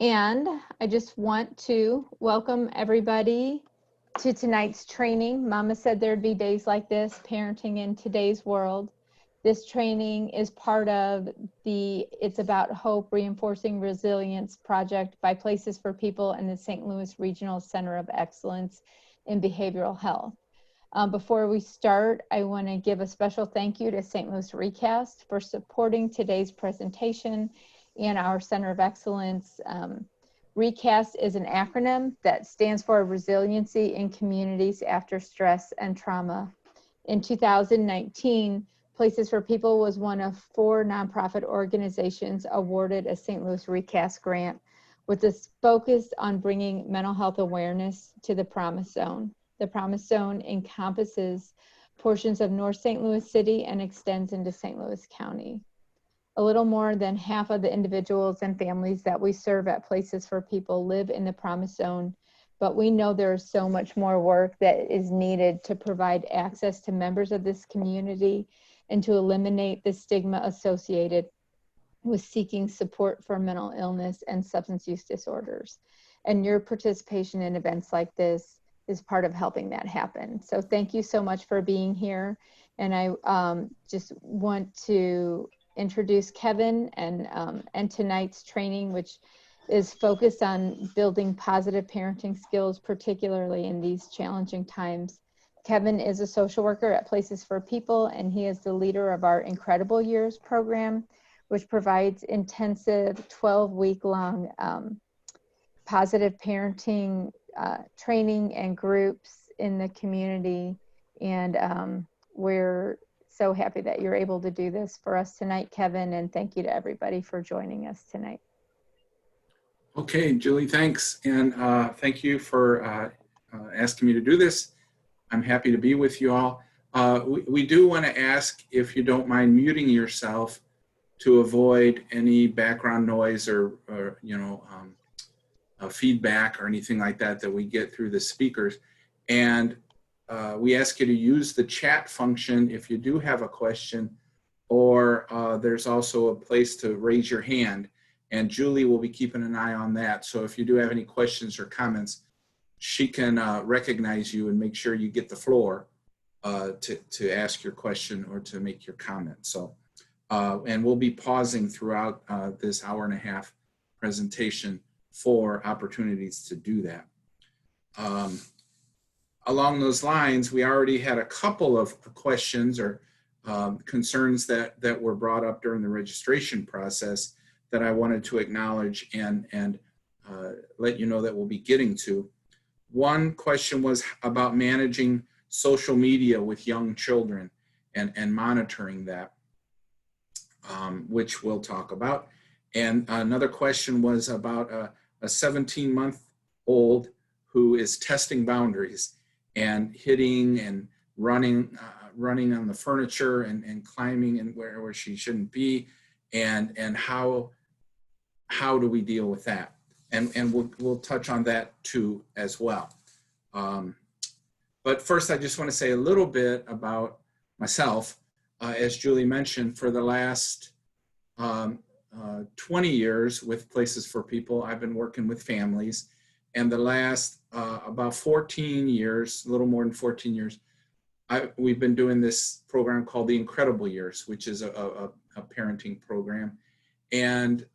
And I just want to welcome everybody to tonight's training. Mama said there'd be days like this, parenting in today's world. This training is part of the It's About Hope Reinforcing Resilience project by Places for People and the St. Louis Regional Center of Excellence in Behavioral Health. Before we start, I want to give a special thank you to St. Louis ReCAST for supporting today's presentation and our Center of Excellence. ReCAST is an acronym that stands for Resiliency in Communities After Stress and Trauma. In 2019, Places for People was one of 4 nonprofit organizations awarded a St. Louis ReCAST grant with this focus on bringing mental health awareness to the Promise Zone. The Promise Zone encompasses portions of North St. Louis City and extends into St. Louis County. A little more than half of the individuals and families that we serve at Places for People live in the Promise Zone, but we know there is so much more work that is needed to provide access to members of this community and to eliminate the stigma associated with seeking support for mental illness and substance use disorders. And your participation in events like this is part of helping that happen. So thank you so much for being here. And I just want to introduce Kevin and tonight's training, which is focused on building positive parenting skills, particularly in these challenging times. Kevin is a social worker at Places for People, and he is the leader of our Incredible Years program, which provides intensive 12-week-long positive parenting training and groups in the community. And we're so happy that you're able to do this for us tonight, Kevin, and thank you to everybody for joining us tonight. Okay, Julie, thanks. And thank you for asking me to do this. I'm happy to be with you all. We do want to ask if you don't mind muting yourself to avoid any background noise or feedback or anything like that that we get through the speakers. And we ask you to use the chat function if you do have a question, or there's also a place to raise your hand. And Julie will be keeping an eye on that. So if you do have any questions or comments, she can recognize you and make sure you get the floor to ask your question or to make your comment. So, and we'll be pausing throughout this hour-and-a-half presentation for opportunities to do that. Along those lines, we already had a couple of questions or concerns that were brought up during the registration process that I wanted to acknowledge and let you know that we'll be getting to. One question was about managing social media with young children and monitoring that, which we'll talk about. And another question was about a 17-month-old who is testing boundaries and hitting and running on the furniture and climbing and where she shouldn't be, and how do we deal with that? And we'll touch on that too as well. But first, I just want to say a little bit about myself. As Julie mentioned, for the last 20 years with Places for People, I've been working with families. And the last about 14 years, a little more than 14 years, we've been doing this program called the Incredible Years, which is a parenting program. And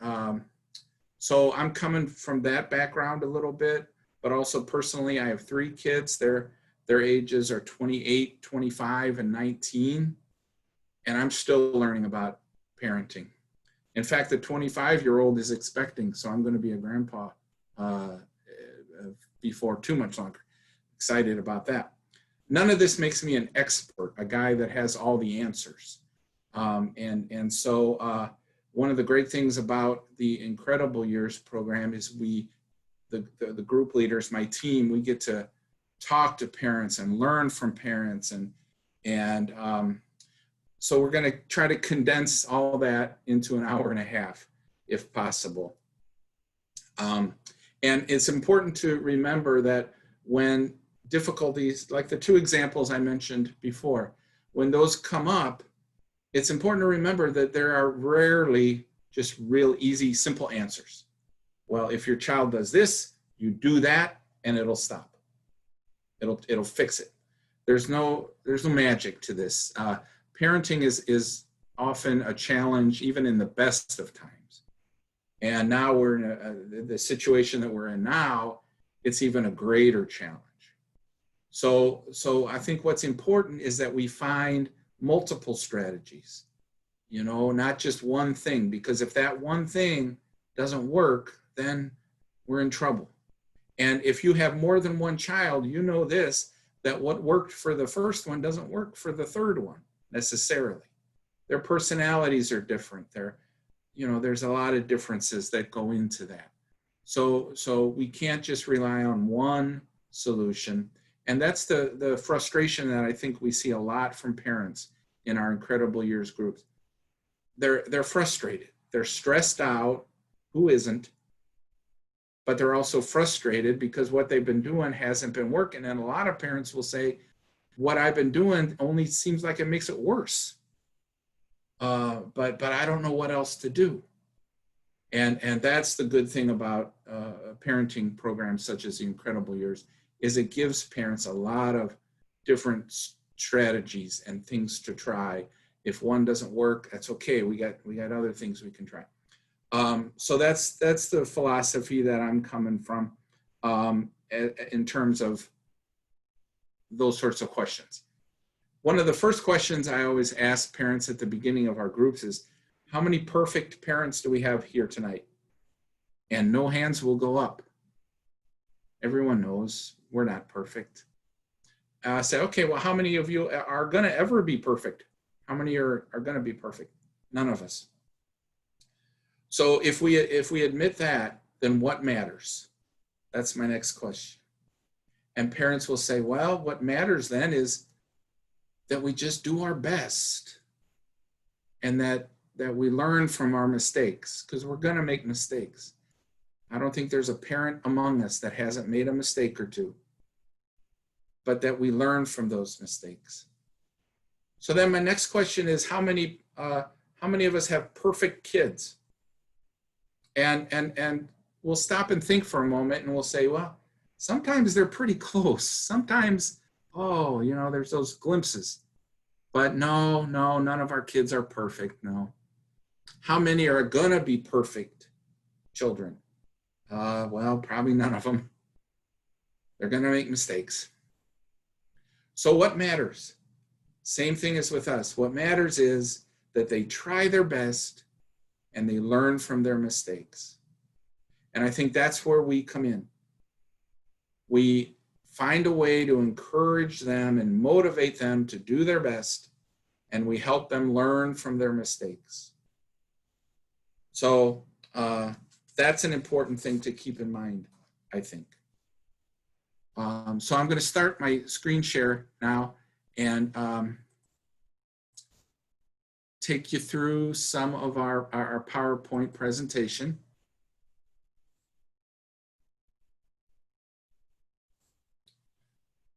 so I'm coming from that background a little bit, but also personally, I have 3 kids. Their ages are 28, 25, and 19. And I'm still learning about parenting. In fact, the 25-year-old is expecting, so I'm going to be a grandpa before too much longer. Excited about that. None of this makes me an expert, a guy that has all the answers. So one of the great things about the Incredible Years program is the group leaders, my team, we get to talk to parents and learn from parents. So we're going to try to condense all that into an hour-and-a-half, if possible. And it's important to remember that when difficulties, like the 2 examples I mentioned before, when those come up, it's important to remember that there are rarely just real easy, simple answers. Well, if your child does this, you do that and it'll stop. It'll fix it. There's no magic to this. Parenting is often a challenge, even in the best of times. And now we're in the situation that we're in now, it's even a greater challenge. So I think what's important is that we find multiple strategies, not just one thing, because if that one thing doesn't work, then we're in trouble. And if you have more than one child, that what worked for the first one doesn't work for the third one necessarily. Their personalities are different. There's a lot of differences that go into that. So we can't just rely on one solution. And that's the frustration that I think we see a lot from parents in our Incredible Years groups. They're frustrated. They're stressed out. Who isn't? But they're also frustrated because what they've been doing hasn't been working. And a lot of parents will say, what I've been doing only seems like it makes it worse. But I don't know what else to do. And that's the good thing about parenting programs such as the Incredible Years, is it gives parents a lot of different strategies and things to try. If one doesn't work, that's okay. We got other things we can try. So that's the philosophy that I'm coming from in terms of those sorts of questions. One of the first questions I always ask parents at the beginning of our groups is, how many perfect parents do we have here tonight? And no hands will go up. Everyone knows we're not perfect. I say, okay, well, how many of you are going to ever be perfect? How many are going to be perfect? None of us. So if we admit that, then what matters? That's my next question. And parents will say, well, what matters then is that we just do our best, and that we learn from our mistakes, because we're going to make mistakes. I don't think there's a parent among us that hasn't made a mistake or two, but that we learn from those mistakes. So then my next question is, how many of us have perfect kids? And we'll stop and think for a moment, and we'll say, well, sometimes they're pretty close. Sometimes, there's those glimpses. But no, none of our kids are perfect, no. How many are going to be perfect children? Well, probably none of them. They're going to make mistakes. So what matters? Same thing as with us. What matters is that they try their best and they learn from their mistakes. And I think that's where we come in. We find a way to encourage them and motivate them to do their best, and we help them learn from their mistakes. So that's an important thing to keep in mind, I think. So I'm going to start my screen share now and take you through some of our PowerPoint presentation.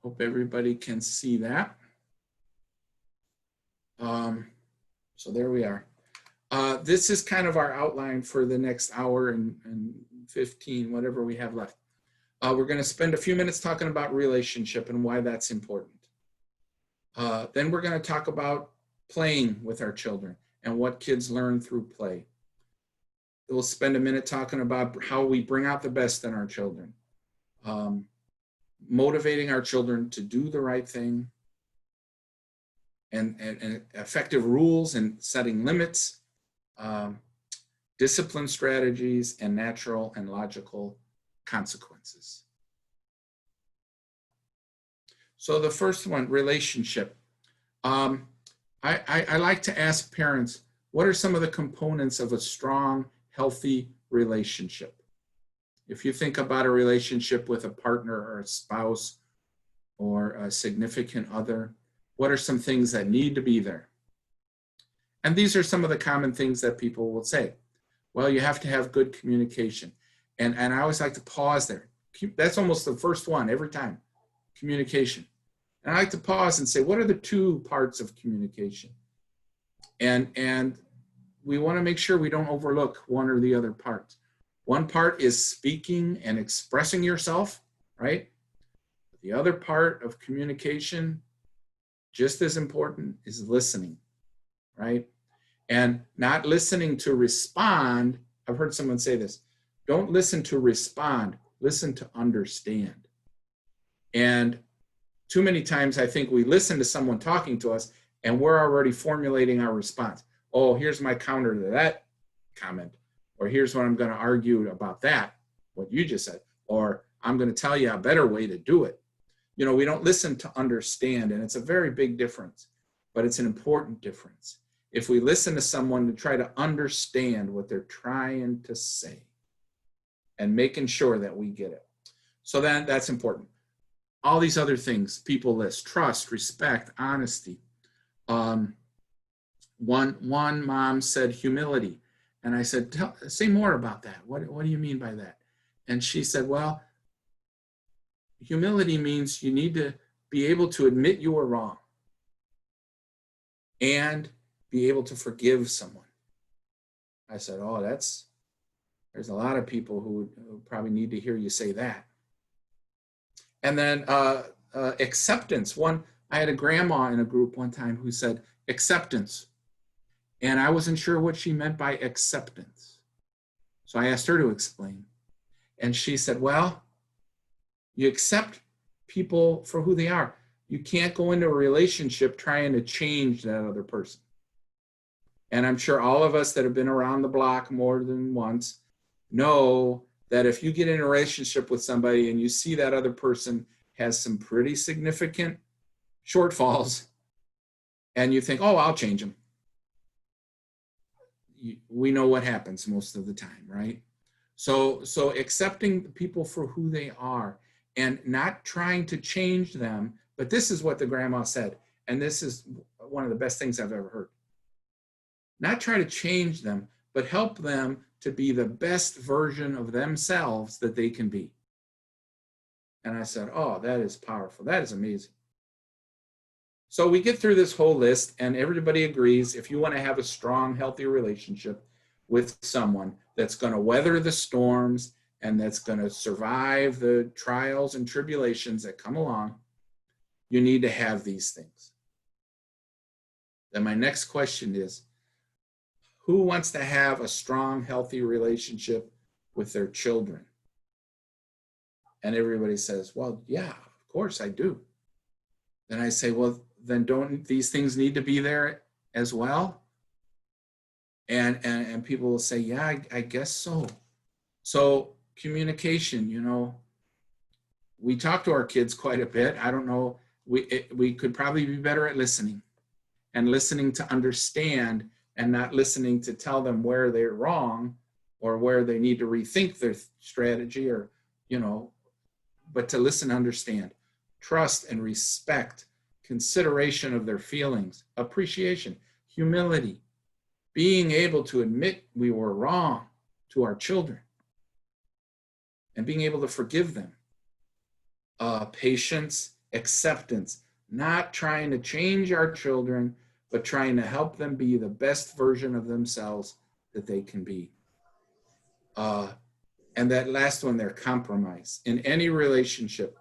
Hope everybody can see that. So there we are. This is kind of our outline for the next hour and 15, whatever we have left. We're going to spend a few minutes talking about relationship and why that's important. Then we're going to talk about playing with our children and what kids learn through play. We'll spend a minute talking about how we bring out the best in our children, motivating our children to do the right thing, and effective rules and setting limits, discipline strategies, and natural and logical consequences. So the first one, relationship. I like to ask parents, what are some of the components of a strong, healthy relationship? If you think about a relationship with a partner or a spouse or a significant other, what are some things that need to be there? And these are some of the common things that people will say. Well, you have to have good communication. And I always like to pause there. That's almost the first one every time, communication. And I like to pause and say, what are the two parts of communication? And we want to make sure we don't overlook one or the other part. One part is speaking and expressing yourself, right? The other part of communication, just as important, is listening, right? And not listening to respond. I've heard someone say this: don't listen to respond, listen to understand. And too many times I think we listen to someone talking to us and we're already formulating our response. Oh, here's my counter to that comment. Or here's what I'm going to argue about that, what you just said. Or I'm going to tell you a better way to do it. You know, we don't listen to understand, and it's a very big difference, but it's an important difference. If we listen to someone to try to understand what they're trying to say and making sure that we get it. So that's important. All these other things people list: trust, respect, honesty. One mom said humility. And I said, say more about that. What do you mean by that? And she said, well, humility means you need to be able to admit you were wrong and be able to forgive someone. I said, oh, there's a lot of people who would probably need to hear you say that. And then acceptance. I had a grandma in a group one time who said acceptance. And I wasn't sure what she meant by acceptance. So I asked her to explain. And she said, well, you accept people for who they are. You can't go into a relationship trying to change that other person. And I'm sure all of us that have been around the block more than once know that if you get in a relationship with somebody and you see that other person has some pretty significant shortfalls and you think, oh, I'll change them. We know what happens most of the time, right? So accepting people for who they are and not trying to change them. But this is what the grandma said, and this is one of the best things I've ever heard. Not try to change them, but help them to be the best version of themselves that they can be. And I said, oh, that is powerful. That is amazing. So we get through this whole list, and everybody agrees if you want to have a strong, healthy relationship with someone that's going to weather the storms and that's going to survive the trials and tribulations that come along, you need to have these things. Then my next question is, who wants to have a strong, healthy relationship with their children? And everybody says, well, yeah, of course I do. Then I say, well, then don't these things need to be there as well? And people will say, yeah, I guess so. So communication, you know, we talk to our kids quite a bit. I don't know, we could probably be better at listening and listening to understand and not listening to tell them where they're wrong or where they need to rethink their strategy or, you know, but to listen, understand, trust and respect, consideration of their feelings, appreciation, humility, being able to admit we were wrong to our children and being able to forgive them, patience, acceptance, not trying to change our children, but trying to help them be the best version of themselves that they can be. And that last one there, compromise. In any relationship,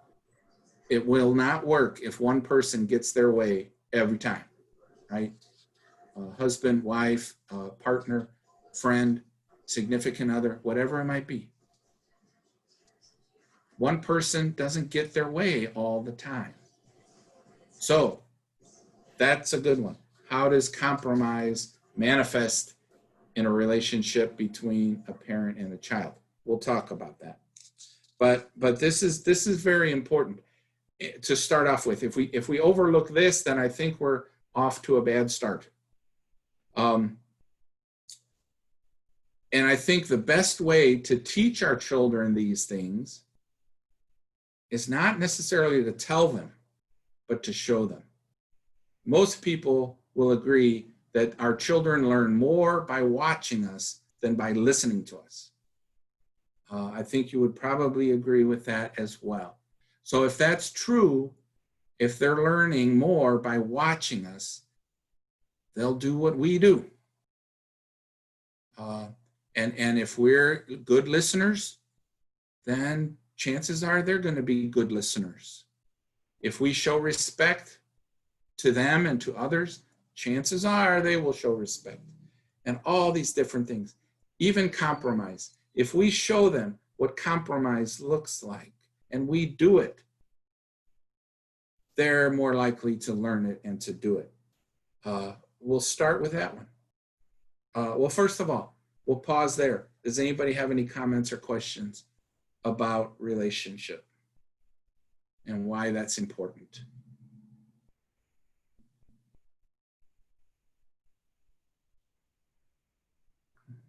it will not work if one person gets their way every time, right? Husband, wife, partner, friend, significant other, whatever it might be. One person doesn't get their way all the time. So that's a good one. How does compromise manifest in a relationship between a parent and a child? We'll talk about that. But this is very important to start off with. If we overlook this, then I think we're off to a bad start. And I think the best way to teach our children these things is not necessarily to tell them, but to show them. Most people will agree that our children learn more by watching us than by listening to us. I think you would probably agree with that as well. So if that's true, if they're learning more by watching us, they'll do what we do. And if we're good listeners, then chances are they're going to be good listeners. If we show respect to them and to others, chances are they will show respect. And all these different things, even compromise. If we show them what compromise looks like and we do it, they're more likely to learn it and to do it. We'll start with that one. Well, first of all, we'll pause there. Does anybody have any comments or questions about relationship and why that's important?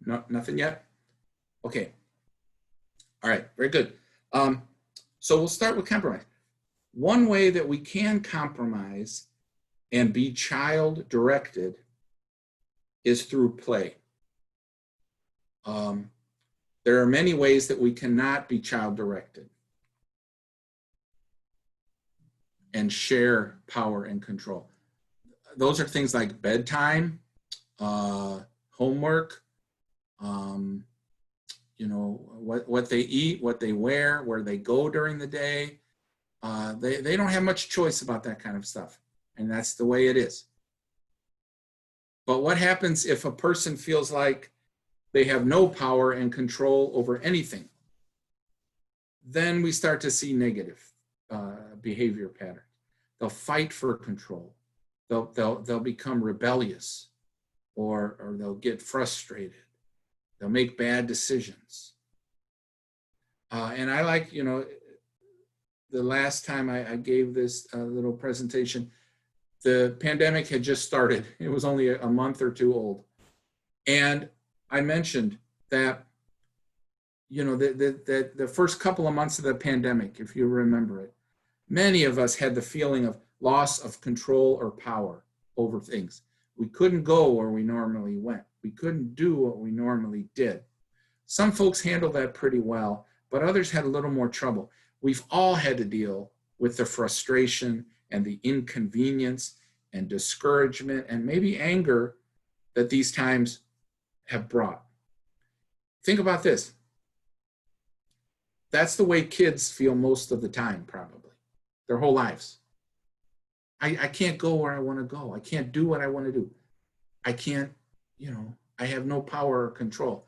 No, nothing yet? Okay. All right, very good. So we'll start with compromise. One way that we can compromise and be child-directed is through play. There are many ways that we cannot be child-directed and share power and control. Those are things like bedtime, homework, what they eat, what they wear, where they go during the day. They don't have much choice about that kind of stuff. And that's the way it is. But what happens if a person feels like they have no power and control over anything? Then we start to see negative behavior patterns. They'll fight for control. They'll become rebellious, or they'll get frustrated. They'll make bad decisions. And I like, the last time I gave this little presentation, the pandemic had just started. It was only a month or two old. And I mentioned that, the first couple of months of the pandemic, if you remember it, many of us had the feeling of loss of control or power over things. We couldn't go where we normally went. We couldn't do what we normally did. Some folks handled that pretty well, but others had a little more trouble. We've all had to deal with the frustration and the inconvenience and discouragement and maybe anger that these times have brought. Think about this. That's the way kids feel most of the time, probably, their whole lives. I can't go where I want to go. I can't do what I want to do. I can't, I have no power or control.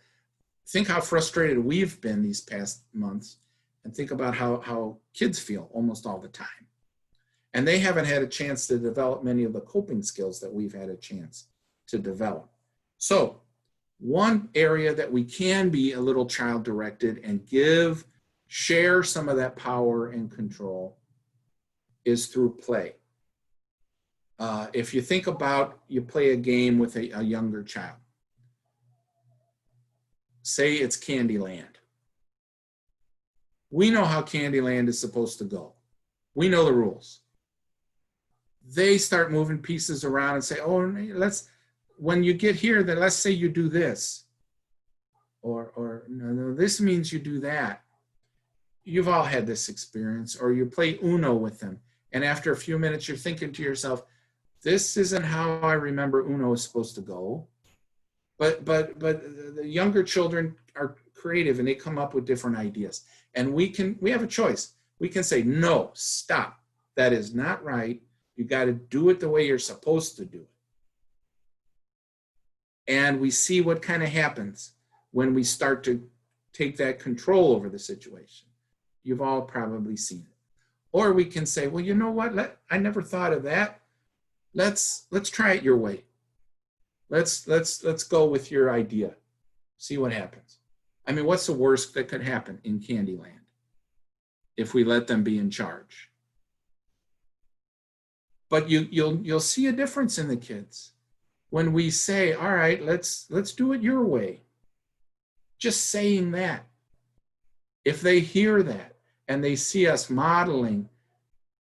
Think how frustrated we've been these past months, and think about how kids feel almost all the time. And they haven't had a chance to develop many of the coping skills that we've had a chance to develop. So one area that we can be a little child-directed and share some of that power and control is through play. If you think about, you play a game with a younger child. Say it's Candyland. We know how Candyland is supposed to go. We know the rules. They start moving pieces around and say, oh, when you get here, then let's say you do this. Or no, this means you do that. You've all had this experience. Or you play Uno with them. And after a few minutes, you're thinking to yourself, this isn't how I remember Uno is supposed to go. But the younger children are creative and they come up with different ideas. And we have a choice. We can say, no, stop. That is not right. You got to do it the way you're supposed to do it. And we see what kind of happens when we start to take that control over the situation. You've all probably seen it. Or we can say, well, you know what? I never thought of that. Let's try it your way. Let's go with your idea. See what happens. I mean, what's the worst that could happen in Candyland if we let them be in charge? But you'll see a difference in the kids when we say, all right, let's do it your way. Just saying that. If they hear that and they see us modeling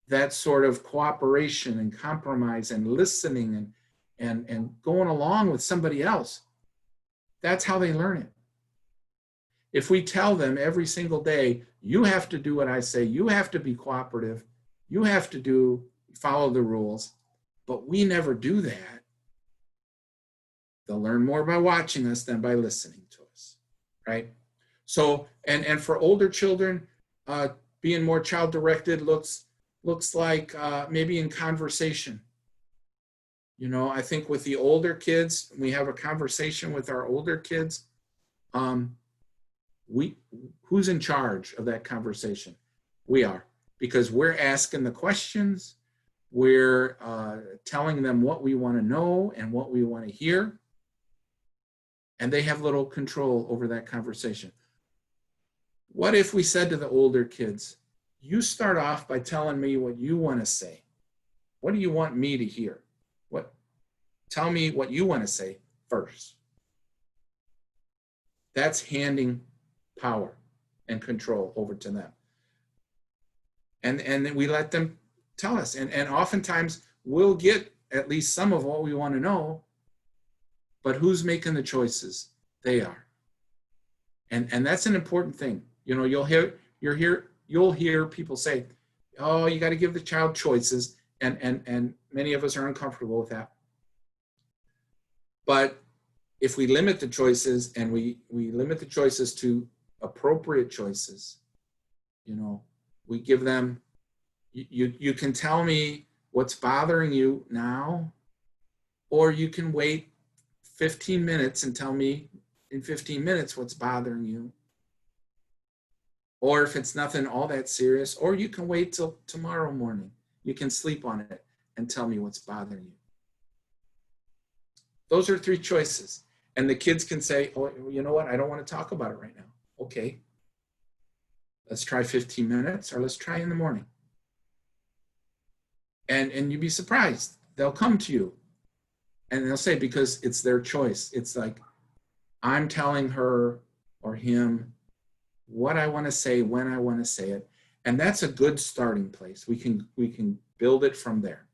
that sort of cooperation and compromise and listening and going along with somebody else, that's how they learn it. If we tell them every single day, you have to do what I say, you have to be cooperative, you have to follow the rules, but we never do that, they'll learn more by watching us than by listening to us. right? So, and for older children, being more child-directed looks like maybe in conversation. You know, I think with the older kids, we have a conversation with our older kids. Who's in charge of that conversation? We are, because we're asking the questions, we're telling them what we want to know and what we want to hear, and they have little control over that conversation. What if we said to the older kids, you start off by telling me what you want to say. What do you want me to hear? Tell me what you want to say first. That's handing power and control over to them. And then we let them tell us. And oftentimes we'll get at least some of what we want to know, but who's making the choices? They are. And that's an important thing. You know, you'll hear people say, oh, you got to give the child choices. And many of us are uncomfortable with that. But if we limit the choices and we limit the choices to appropriate choices, you know, we give them, you can tell me what's bothering you now, or you can wait 15 minutes and tell me in 15 minutes what's bothering you. Or if it's nothing all that serious, or you can wait till tomorrow morning. You can sleep on it and tell me what's bothering you. Those are 3 choices. And the kids can say, oh, you know what? I don't want to talk about it right now. Okay. Let's try 15 minutes, or let's try in the morning. And you'd be surprised. They'll come to you and they'll say, because it's their choice. It's like, I'm telling her or him what I want to say, when I want to say it. And that's a good starting place. We can build it from there.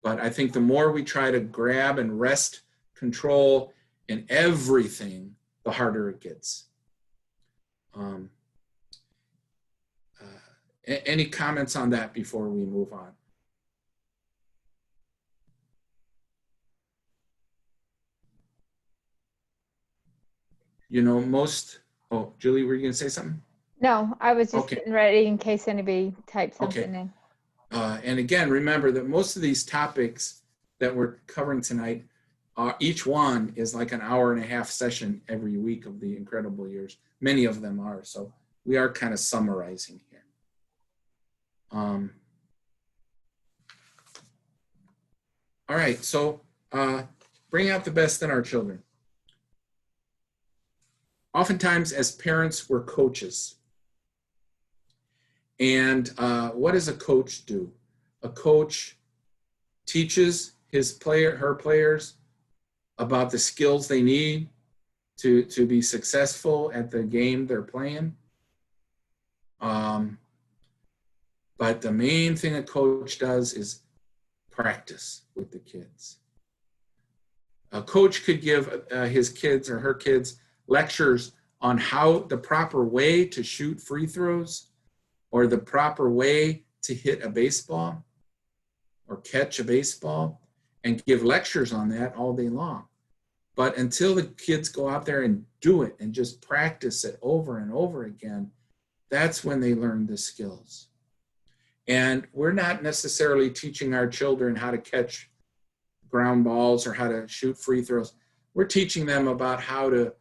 But I think the more we try to grab and wrest control in everything, the harder it gets. Any comments on that before we move on? You know, oh, Julie, were you going to say something? No, I was just Okay. getting ready in case anybody typed something Okay. in. And again, remember that most of these topics that we're covering tonight, each one is like an hour-and-a-half session every week of the Incredible Years. Many of them are, so we are kind of summarizing here. All right, so bring out the best in our children. Oftentimes, as parents, we're coaches. And what does a coach do? A coach teaches her players about the skills they need to be successful at the game they're playing. But the main thing a coach does is practice with the kids. A coach could give his kids or her kids lectures on how the proper way to shoot free throws, or the proper way to hit a baseball or catch a baseball, and give lectures on that all day long. But until the kids go out there and do it and just practice it over and over again, that's when they learn the skills. And we're not necessarily teaching our children how to catch ground balls or how to shoot free throws. We're teaching them about how to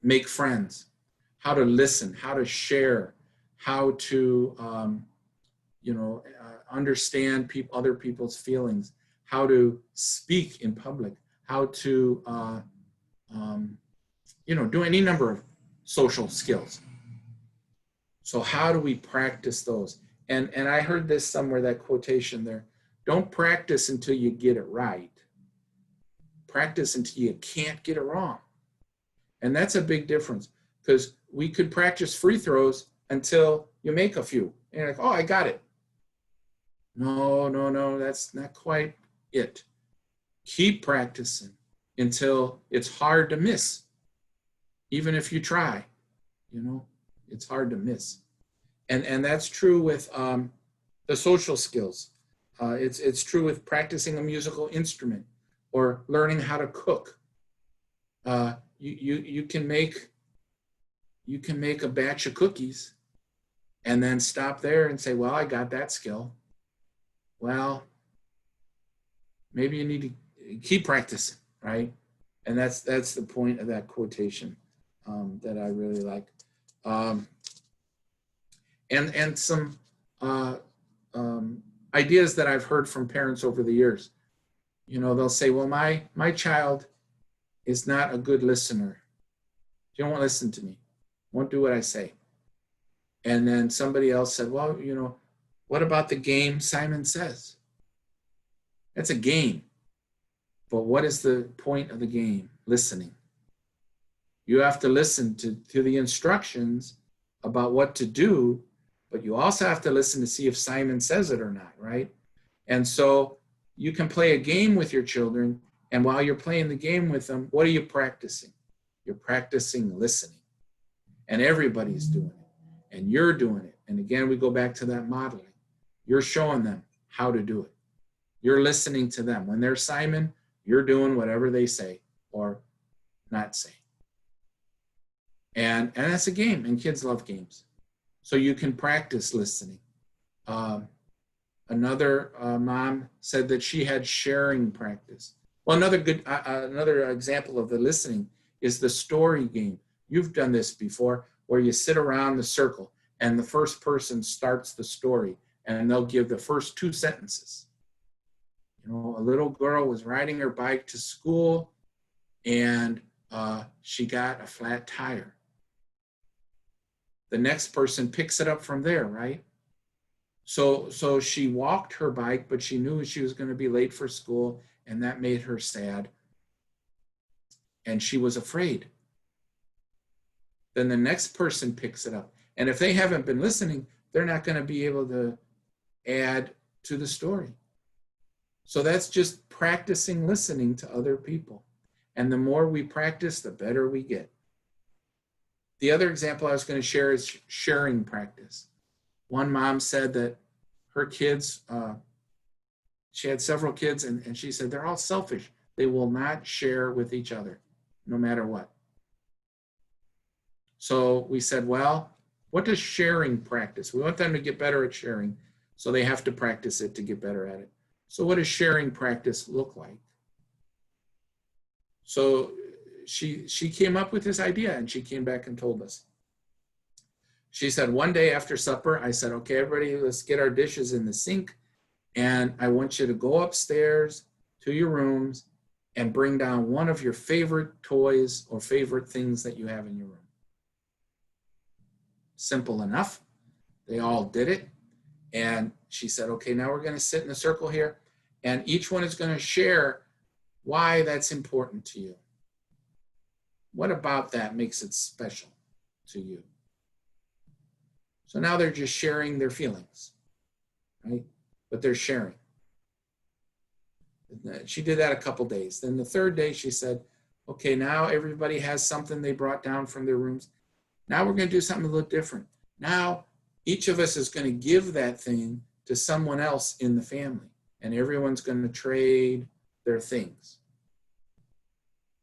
make friends, how to listen, how to share, how to understand other people's feelings, how to speak in public, how to do any number of social skills. So how do we practice those? And I heard this somewhere, that quotation there, don't practice until you get it right. Practice until you can't get it wrong. And that's a big difference, because we could practice free throws until you make a few. And you're like, oh, I got it. No, that's not quite it. Keep practicing until it's hard to miss. Even if you try, it's hard to miss. And that's true with the social skills. It's true with practicing a musical instrument or learning how to cook. You can make a batch of cookies and then stop there and say, well, I got that skill. Well, maybe you need to keep practicing, right? And that's the point of that quotation that I really like. And some ideas that I've heard from parents over the years. You know, they'll say, well, my child is not a good listener. She won't listen to me, won't do what I say. And then somebody else said, well, you know, what about the game Simon Says? That's a game. But what is the point of the game? Listening. You have to listen to the instructions about what to do, but you also have to listen to see if Simon says it or not, right? And so you can play a game with your children, and while you're playing the game with them, what are you practicing? You're practicing listening. And everybody's doing it, and you're doing it. And again, we go back to that modeling. You're showing them how to do it. You're listening to them. When they're Simon, you're doing whatever they say or not say. And that's a game, and kids love games. So you can practice listening. Another mom said that she had sharing practice. Well, another example of the listening is the story game. You've done this before, where you sit around the circle and the first person starts the story, and they'll give the first 2 sentences. You know, a little girl was riding her bike to school, and she got a flat tire. The next person picks it up from there, right? So she walked her bike, but she knew she was going to be late for school, and that made her sad. And she was afraid. Then the next person picks it up. And if they haven't been listening, they're not going to be able to add to the story. So that's just practicing listening to other people. And the more we practice, the better we get. The other example I was going to share is sharing practice. One mom said that her kids, she had several kids, and she said they're all selfish. They will not share with each other, no matter what. So we said, well, what does sharing practice? We want them to get better at sharing, so they have to practice it to get better at it. So what does sharing practice look like? So she came up with this idea, and she came back and told us. She said, one day after supper, I said, okay, everybody, let's get our dishes in the sink, and I want you to go upstairs to your rooms and bring down one of your favorite toys or favorite things that you have in your room. Simple enough. They all did it. And she said, okay, now we're going to sit in a circle here, and each one is going to share why that's important to you. What about that makes it special to you? So now they're just sharing their feelings, right? But they're sharing. She did that a couple days. Then the third day she said, okay, now everybody has something they brought down from their rooms. Now we're going to do something a little different. Now each of us is going to give that thing to someone else in the family, and everyone's going to trade their things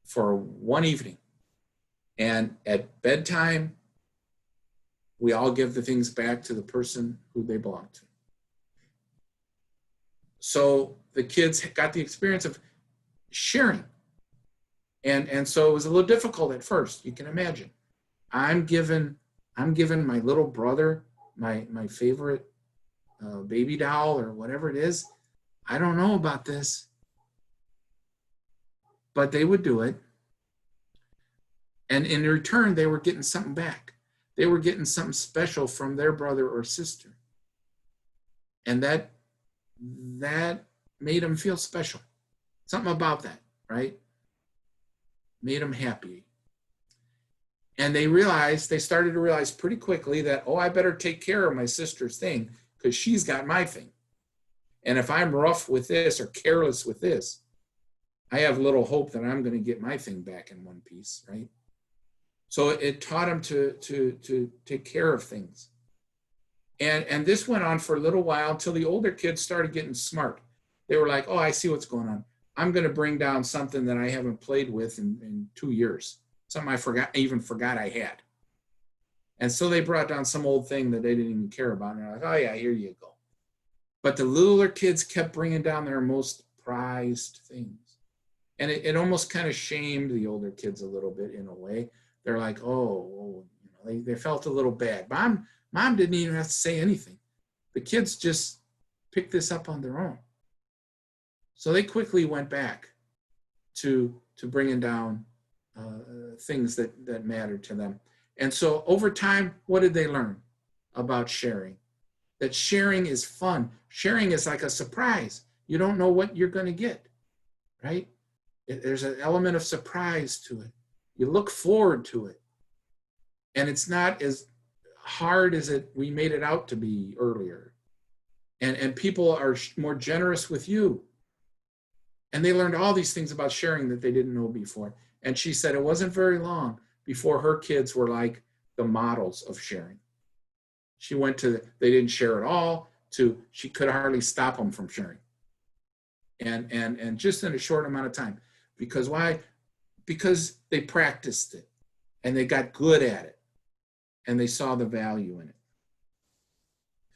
for one evening. And at bedtime, we all give the things back to the person who they belong to. So the kids got the experience of sharing. And so it was a little difficult at first, you can imagine. I'm giving my little brother my favorite baby doll or whatever it is. I don't know about this. But they would do it. And in return, they were getting something back. They were getting something special from their brother or sister. And that made them feel special. Something about that, right? Made them happy. And they started to realize pretty quickly that, oh, I better take care of my sister's thing because she's got my thing. And if I'm rough with this or careless with this, I have little hope that I'm going to get my thing back in one piece, right? So it taught them to take care of things. And this went on for a little while until the older kids started getting smart. They were like, oh, I see what's going on. I'm going to bring down something that I haven't played with in 2 years, something I even forgot I had. And so they brought down some old thing that they didn't even care about. And they're like, oh yeah, here you go. But the littler kids kept bringing down their most prized things. And it almost kind of shamed the older kids a little bit in a way. They're like, oh, you know, they felt a little bad. Mom didn't even have to say anything. The kids just picked this up on their own. So they quickly went back to bringing down things that mattered to them. And so over time, what did they learn about sharing? That sharing is fun. Sharing is like a surprise. You don't know what you're going to get, right? There's an element of surprise to it. You look forward to it. And it's not as hard as we made it out to be earlier. And people are more generous with you. And they learned all these things about sharing that they didn't know before. And she said it wasn't very long before her kids were like the models of sharing. She went to, they didn't share at all, to she could hardly stop them from sharing. And just in a short amount of time. Because why? Because they practiced it and they got good at it and they saw the value in it.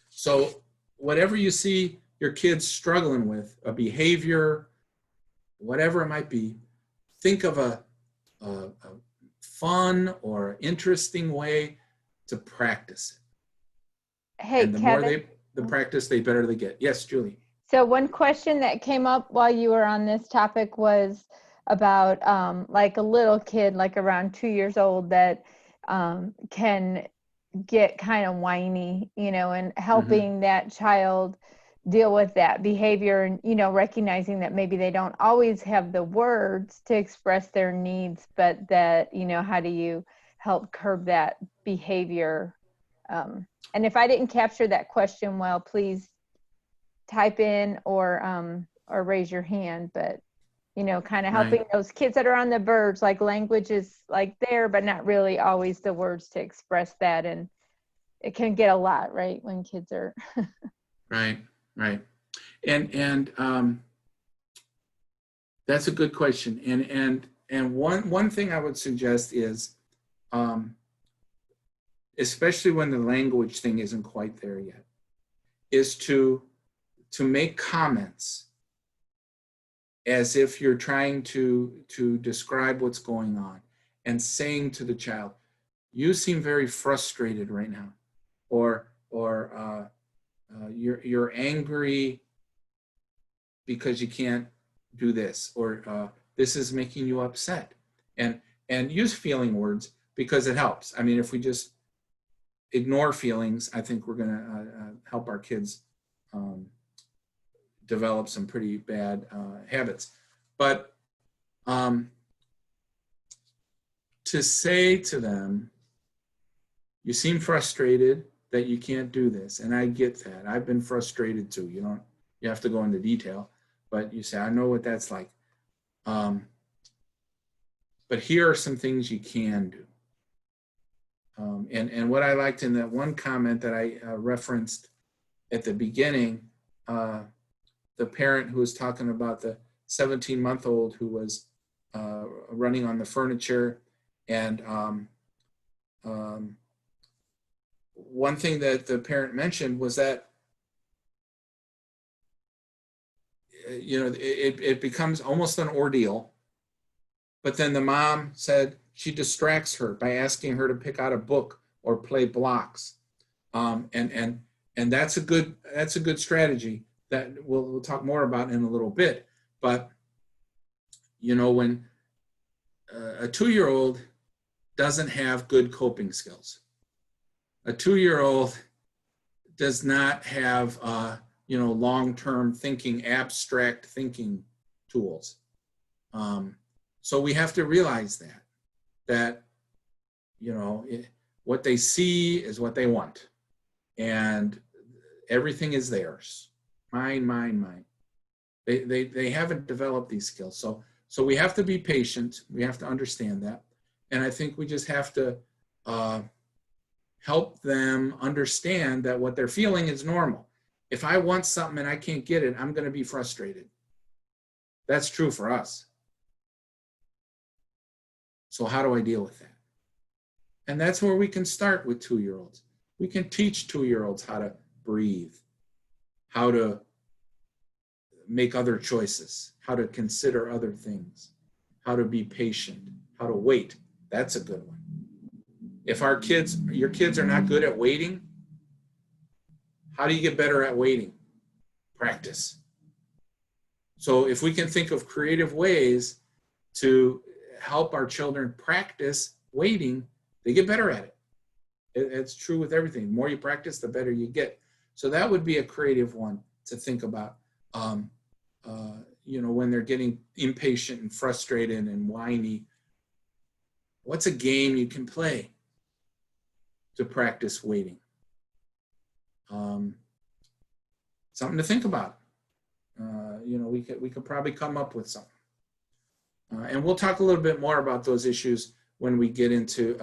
So whatever you see your kids struggling with, a behavior, whatever it might be, think of a fun or interesting way to practice it. Hey, and the Kevin. more they practice, the better they get. Yes, Julie. So one question that came up while you were on this topic was about like a little kid, like around 2 years old, that can get kind of whiny, you know, and helping that child deal with that behavior and, you know, recognizing that maybe they don't always have the words to express their needs, but that, you know, how do you help curb that behavior? And if I didn't capture that question well, please type in or raise your hand. But, you know, kind of helping those kids that are on the verge, like language is like there, but not really always the words to express that. And it can get a lot, right, when kids are. Right. And that's a good question. And one thing I would suggest is, especially when the language thing isn't quite there yet, is to make comments as if you're trying to describe what's going on and saying to the child, you seem very frustrated right now, or you're angry because you can't do this, or this is making you upset, and use feeling words because it helps. I mean, if we just ignore feelings, I think we're going to help our kids develop some pretty bad habits. But to say to them, you seem frustrated that you can't do this, and I get that. I've been frustrated too. You have to go into detail, but you say, I know what that's like. But here are some things you can do. And what I liked in that one comment that I referenced at the beginning, the parent who was talking about the 17-month-old who was running on the furniture, and one thing that the parent mentioned was that, you know, it becomes almost an ordeal. But then the mom said she distracts her by asking her to pick out a book or play blocks, and that's a good strategy that we'll talk more about in a little bit. But you know, when a 2-year-old doesn't have good coping skills, a 2-year-old does not have long-term thinking, abstract thinking tools. So we have to realize that you know, what they see is what they want, and everything is theirs. Mine. They haven't developed these skills. So we have to be patient. We have to understand that. And I think we just have to help them understand that what they're feeling is normal. If I want something and I can't get it, I'm going to be frustrated. That's true for us. So how do I deal with that? And that's where we can start with 2-year-olds. We can teach 2-year-olds how to breathe, how to make other choices, how to consider other things, how to be patient, how to wait. That's a good one. If your kids are not good at waiting, how do you get better at waiting? Practice. So if we can think of creative ways to help our children practice waiting, they get better at it. It's true with everything. The more you practice, the better you get. So that would be a creative one to think about. When they're getting impatient and frustrated and whiny, what's a game you can play to practice waiting? Something to think about. We could probably come up with something. And we'll talk a little bit more about those issues when we get into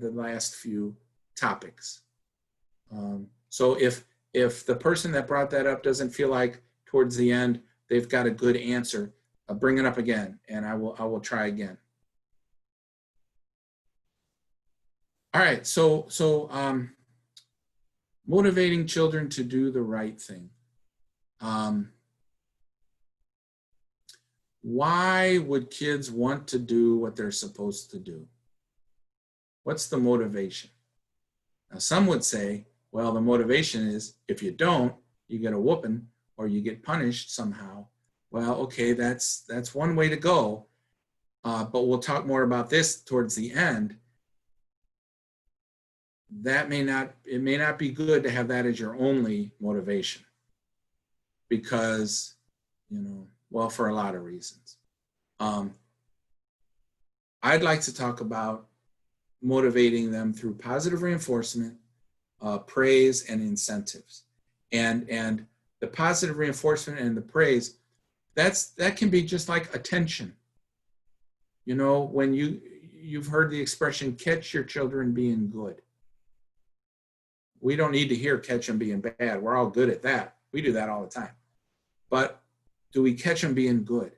the last few topics. So if the person that brought that up doesn't feel like towards the end they've got a good answer, bring it up again, and I will try again. All right, so motivating children to do the right thing. Why would kids want to do what they're supposed to do? What's the motivation? Now, some would say, well, the motivation is if you don't, you get a whooping or you get punished somehow. Well, okay, that's one way to go, but we'll talk more about this towards the end. It may not be good to have that as your only motivation, because, for a lot of reasons. I'd like to talk about motivating them through positive reinforcement, praise, and incentives. And the positive reinforcement and the praise, that can be just like attention. When you've heard the expression, catch your children being good. We don't need to hear catch them being bad. We're all good at that. We do that all the time. But do we catch them being good?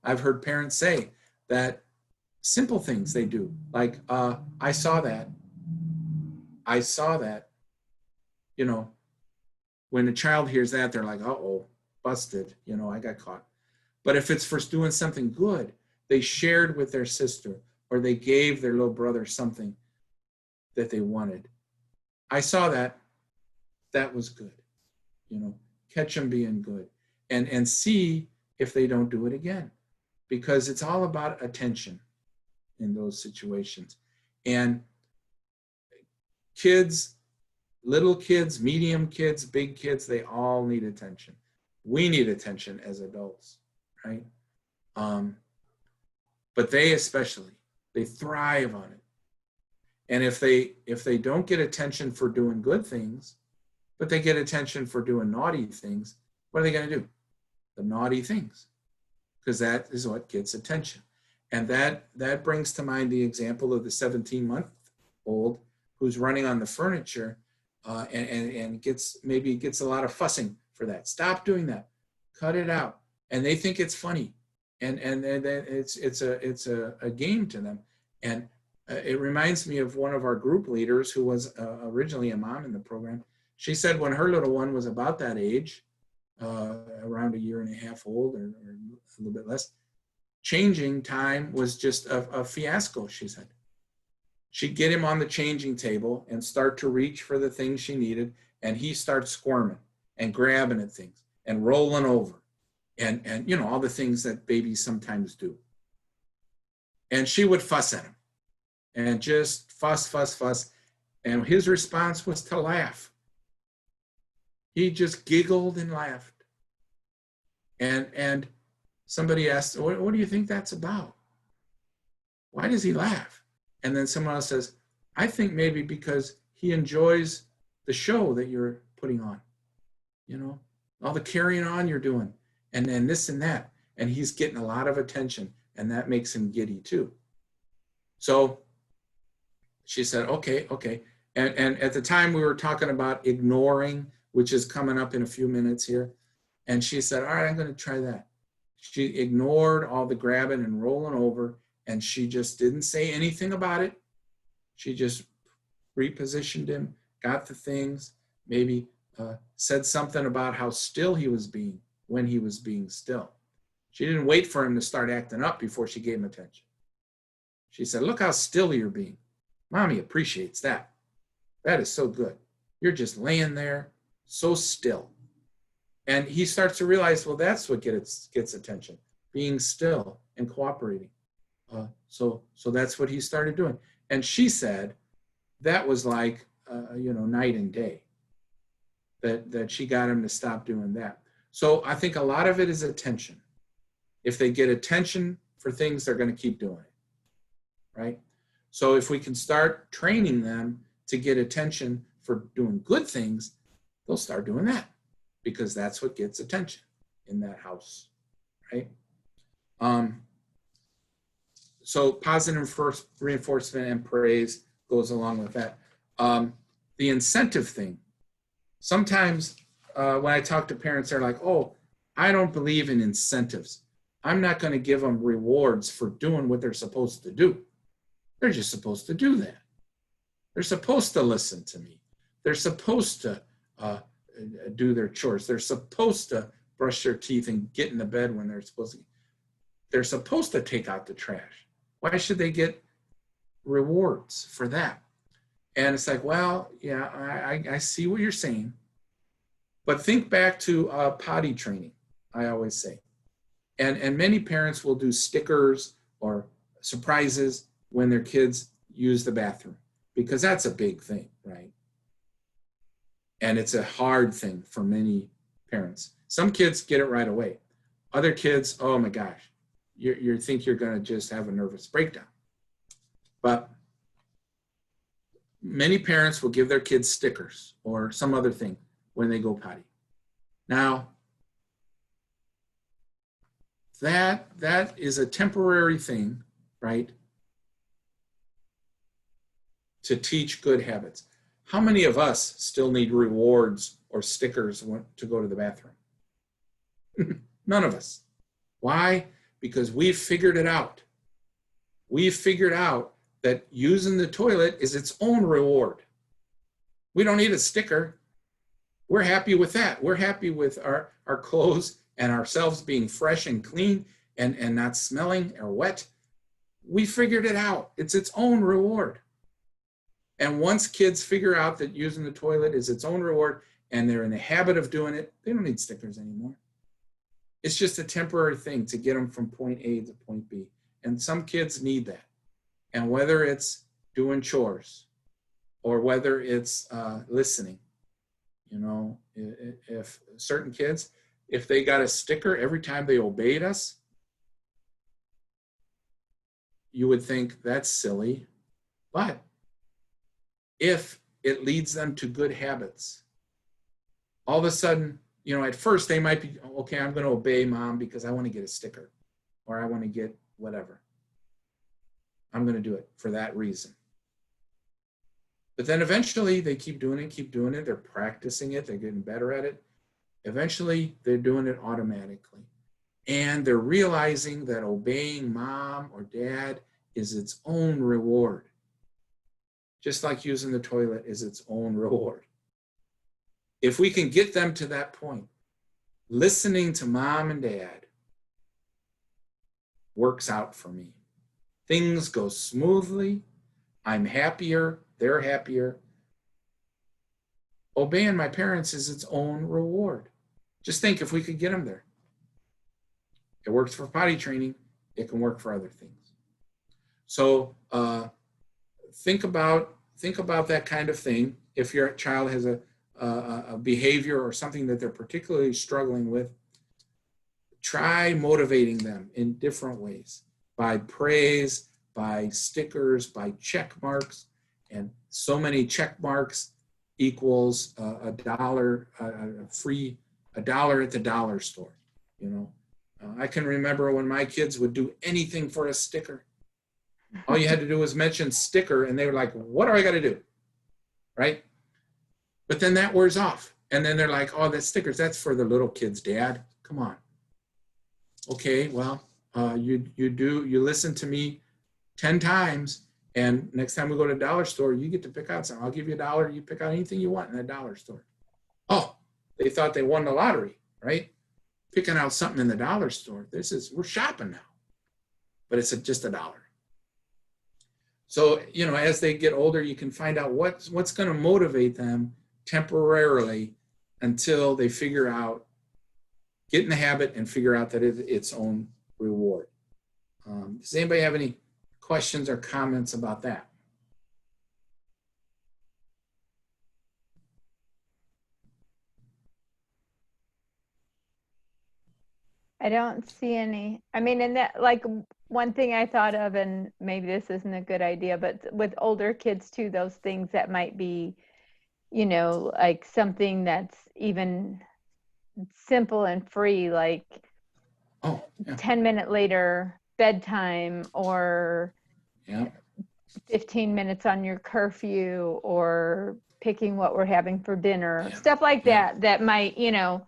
I've heard parents say that simple things they do, like, I saw that. When a child hears that, they're like, uh-oh, busted, I got caught. But if it's for doing something good, they shared with their sister, or they gave their little brother something that they wanted. I saw that. That was good. Catch them being good. And see if they don't do it again. Because it's all about attention in those situations. And kids, little kids, medium kids, big kids, they all need attention. We need attention as adults, right? But they especially, they thrive on it. And if they don't get attention for doing good things, but they get attention for doing naughty things, what are they going to do? The naughty things, because that is what gets attention. And that brings to mind the example of the 17-month-old who's running on the furniture and gets a lot of fussing for that. Stop doing that. Cut it out. And they think it's funny, and it's a game to them. And it reminds me of one of our group leaders who was originally a mom in the program. She said when her little one was about that age, around 1.5 years old or a little bit less, changing time was just a fiasco, she said. She'd get him on the changing table and start to reach for the things she needed, and he starts squirming and grabbing at things and rolling over and all the things that babies sometimes do. And she would fuss at him and just fuss. And his response was to laugh. He just giggled and laughed. And somebody asked, what do you think that's about? Why does he laugh? And then someone else says, I think maybe because he enjoys the show that you're putting on. All the carrying on you're doing, and then this and that. And he's getting a lot of attention, and that makes him giddy too. So she said, okay. And at the time we were talking about ignoring, which is coming up in a few minutes here. And she said, all right, I'm going to try that. She ignored all the grabbing and rolling over, and she just didn't say anything about it. She just repositioned him, got the things, maybe said something about how still he was being when he was being still. She didn't wait for him to start acting up before she gave him attention. She said, look how still you're being. Mommy appreciates that. That is so good. You're just laying there so still. And he starts to realize, well, that's what gets attention, being still and cooperating. So that's what he started doing. And she said that was like, night and day, that she got him to stop doing that. So I think a lot of it is attention. If they get attention for things, they're going to keep doing it, right? So if we can start training them to get attention for doing good things, they'll start doing that, because that's what gets attention in that house, right? So positive reinforcement and praise goes along with that. The incentive thing. Sometimes when I talk to parents, they're like, oh, I don't believe in incentives. I'm not going to give them rewards for doing what they're supposed to do. They're just supposed to do that. They're supposed to listen to me. They're supposed to do their chores. They're supposed to brush their teeth and get in the bed when they're supposed to. They're supposed to take out the trash. Why should they get rewards for that? And it's like, well, yeah, I see what you're saying. But think back to potty training, I always say. And many parents will do stickers or surprises when their kids use the bathroom, because that's a big thing, right? And it's a hard thing for many parents. Some kids get it right away. Other kids, oh my gosh, you think you're going to just have a nervous breakdown. But many parents will give their kids stickers or some other thing when they go potty. Now, that is a temporary thing, right? To teach good habits. How many of us still need rewards or stickers to go to the bathroom? None of us. Why? Because we've figured it out. We've figured out that using the toilet is its own reward. We don't need a sticker. We're happy with that. We're happy with our clothes and ourselves being fresh and clean and not smelling or wet. We figured it out. It's its own reward. And once kids figure out that using the toilet is its own reward and they're in the habit of doing it, they don't need stickers anymore. It's just a temporary thing to get them from point A to point B. And some kids need that. And whether it's doing chores or whether it's listening, if certain kids, if they got a sticker every time they obeyed us, you would think that's silly. But if it leads them to good habits, all of a sudden, at first they might be, okay, I'm going to obey mom because I want to get a sticker or I want to get whatever. I'm going to do it for that reason. But then eventually they keep doing it. They're practicing it. They're getting better at it. Eventually they're doing it automatically. And they're realizing that obeying mom or dad is its own reward. Just like using the toilet is its own reward. If we can get them to that point, listening to mom and dad works out for me. Things go smoothly. I'm happier. They're happier. Obeying my parents is its own reward. Just think if we could get them there. It works for potty training. It can work for other things. So think about that kind of thing. If your child has a behavior or something that they're particularly struggling with, try motivating them in different ways, by praise, by stickers, by check marks. And so many check marks equals $1 at the dollar store. I can remember when my kids would do anything for a sticker. All you had to do was mention sticker and they were like, what do I got to do? Right? But then that wears off. And then they're like, oh, that stickers, that's for the little kids, Dad. Come on. Okay, well, you listen to me 10 times, and next time we go to a dollar store, you get to pick out something. I'll give you $1. You pick out anything you want in a dollar store. Oh, they thought they won the lottery, right? Picking out something in the dollar store. We're shopping now, but it's just $1. So, as they get older, you can find out what's going to motivate them temporarily until they figure out, get in the habit and figure out that it's its own reward. Does anybody have any questions or comments about that? I don't see any. I mean, and that, like, one thing I thought of, and maybe this isn't a good idea, but with older kids too, those things that might be, like something that's even simple and free, like Oh, yeah. 10-minute later bedtime, or Yeah. 15 minutes on your curfew, or picking what we're having for dinner, Yeah. stuff like Yeah. that might, Yeah.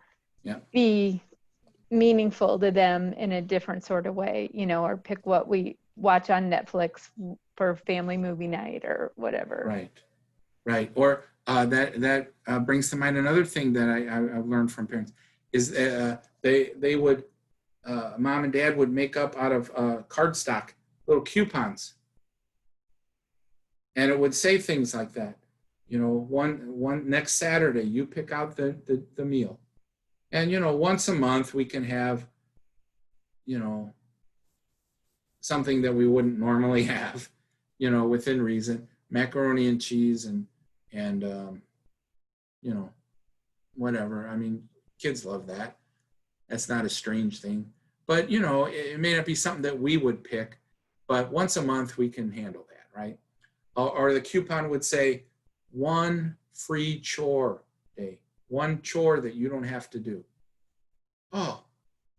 be meaningful to them in a different sort of way, or pick what we watch on Netflix for family movie night or whatever. Right. Or that brings to mind another thing that I've learned from parents is they would, mom and dad would make up out of cardstock little coupons, and it would say things like that. One next Saturday you pick out the meal, and once a month we can have something that we wouldn't normally have, within reason, macaroni and cheese and whatever. I mean, kids love that. That's not a strange thing. But, it may not be something that we would pick, but once a month we can handle that, right? Or the coupon would say, one free chore day, one chore that you don't have to do. Oh,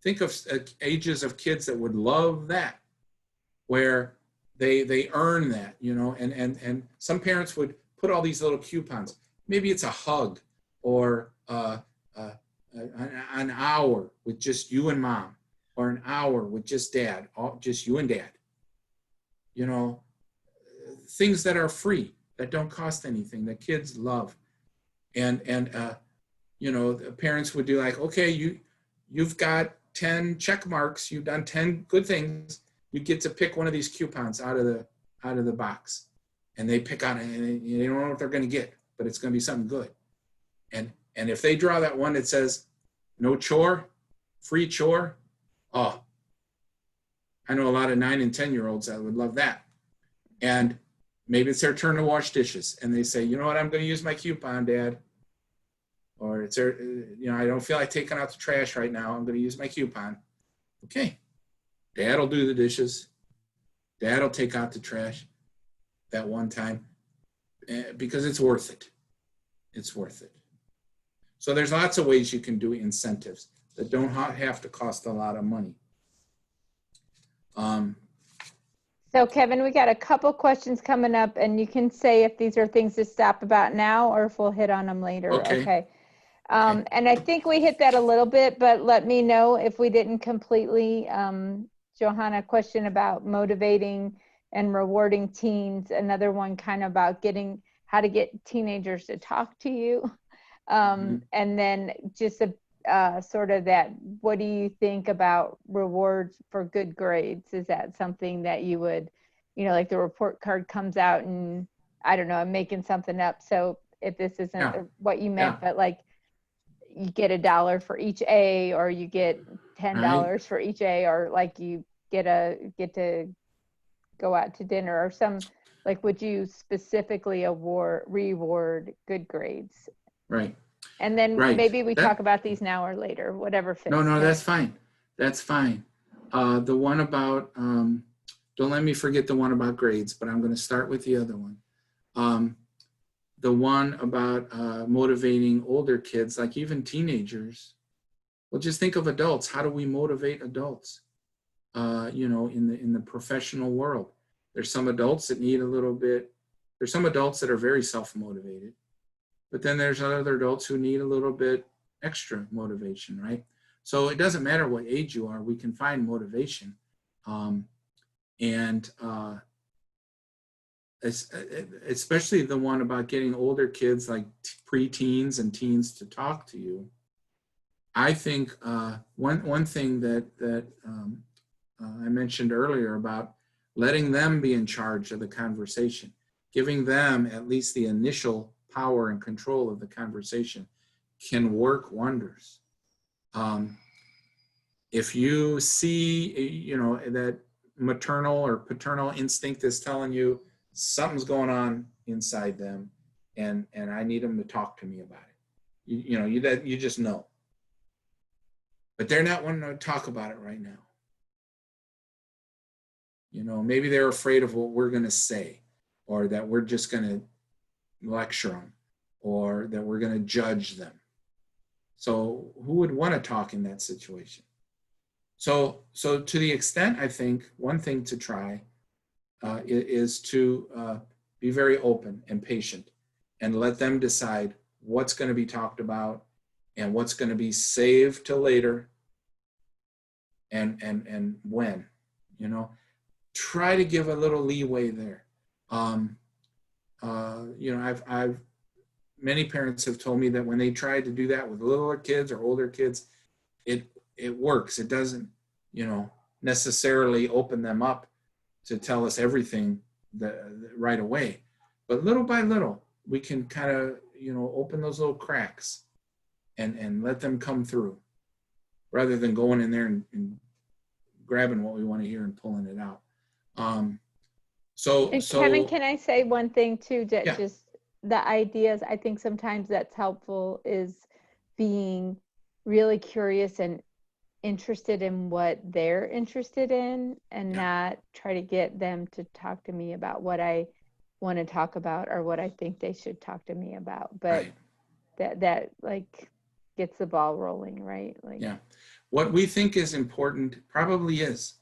think of ages of kids that would love that, where they earn that, and some parents would put all these little coupons. Maybe it's a hug, or an hour with just you and mom, or an hour with just dad, just you and dad. Things that are free, that don't cost anything, that kids love. And the parents would do like, okay, you've got 10 check marks, you've done 10 good things, you get to pick one of these coupons out of the box. And they pick on it, and they don't know what they're going to get, but it's going to be something good. And if they draw that one that says no chore, free chore, oh, I know a lot of 9 and 10-year-olds that would love that. And maybe it's their turn to wash dishes, and they say, you know what, I'm going to use my coupon, Dad. Or it's their, I don't feel like taking out the trash right now, I'm going to use my coupon. Okay, Dad will do the dishes. Dad will take out the trash that one time, because it's worth it. It's worth it. So there's lots of ways you can do incentives that don't have to cost a lot of money. So Kevin, we got a couple questions coming up, and you can say if these are things to stop about now or if we'll hit on them later. Okay. And I think we hit that a little bit, but let me know if we didn't completely. Johanna, question about motivating and rewarding teens. Another one kind of about how to get teenagers to talk to you. And then just sort of that, what do you think about rewards for good grades? Is that something that you would, like the report card comes out and, I don't know, I'm making something up. So if this isn't what you meant, but like you get $1 for each A, or you get $10 for each A, or like you get to go out to dinner, or some, like, would you specifically reward good grades? Right. And then maybe we talk about these now or later, whatever fits. No, that's fine. That's fine. The one about, don't let me forget the one about grades, but I'm going to start with the other one. The one about motivating older kids, like even teenagers. Well, just think of adults. How do we motivate adults? In the professional world, there's some adults that need a little bit. There's some adults that are very self-motivated, but then there's other adults who need a little bit extra motivation, right? So it doesn't matter what age you are, we can find motivation. Especially the one about getting older kids like preteens and teens to talk to you. I think one thing that I mentioned earlier about letting them be in charge of the conversation, giving them at least the initial power and control of the conversation can work wonders. If you see, that maternal or paternal instinct is telling you something's going on inside them, and I need them to talk to me about it. You just know. But they're not wanting to talk about it right now. Maybe they're afraid of what we're going to say, or that we're just going to lecture them, or that we're going to judge them. So who would want to talk in that situation? So to the extent, I think one thing to try is to be very open and patient and let them decide what's going to be talked about and what's going to be saved till later, and when. Try to give a little leeway there. I've many parents have told me that when they try to do that with littler kids or older kids, it works. It doesn't, necessarily open them up to tell us everything right away. But little by little, we can kind of, open those little cracks and let them come through, rather than going in there and grabbing what we want to hear and pulling it out. Kevin, can I say one thing too? That Yeah. Just the ideas, I think sometimes that's helpful, is being really curious and interested in what they're interested in, and not try to get them to talk to me about what I want to talk about or what I think they should talk to me about. But right. that like gets the ball rolling, right? What we think is important probably is,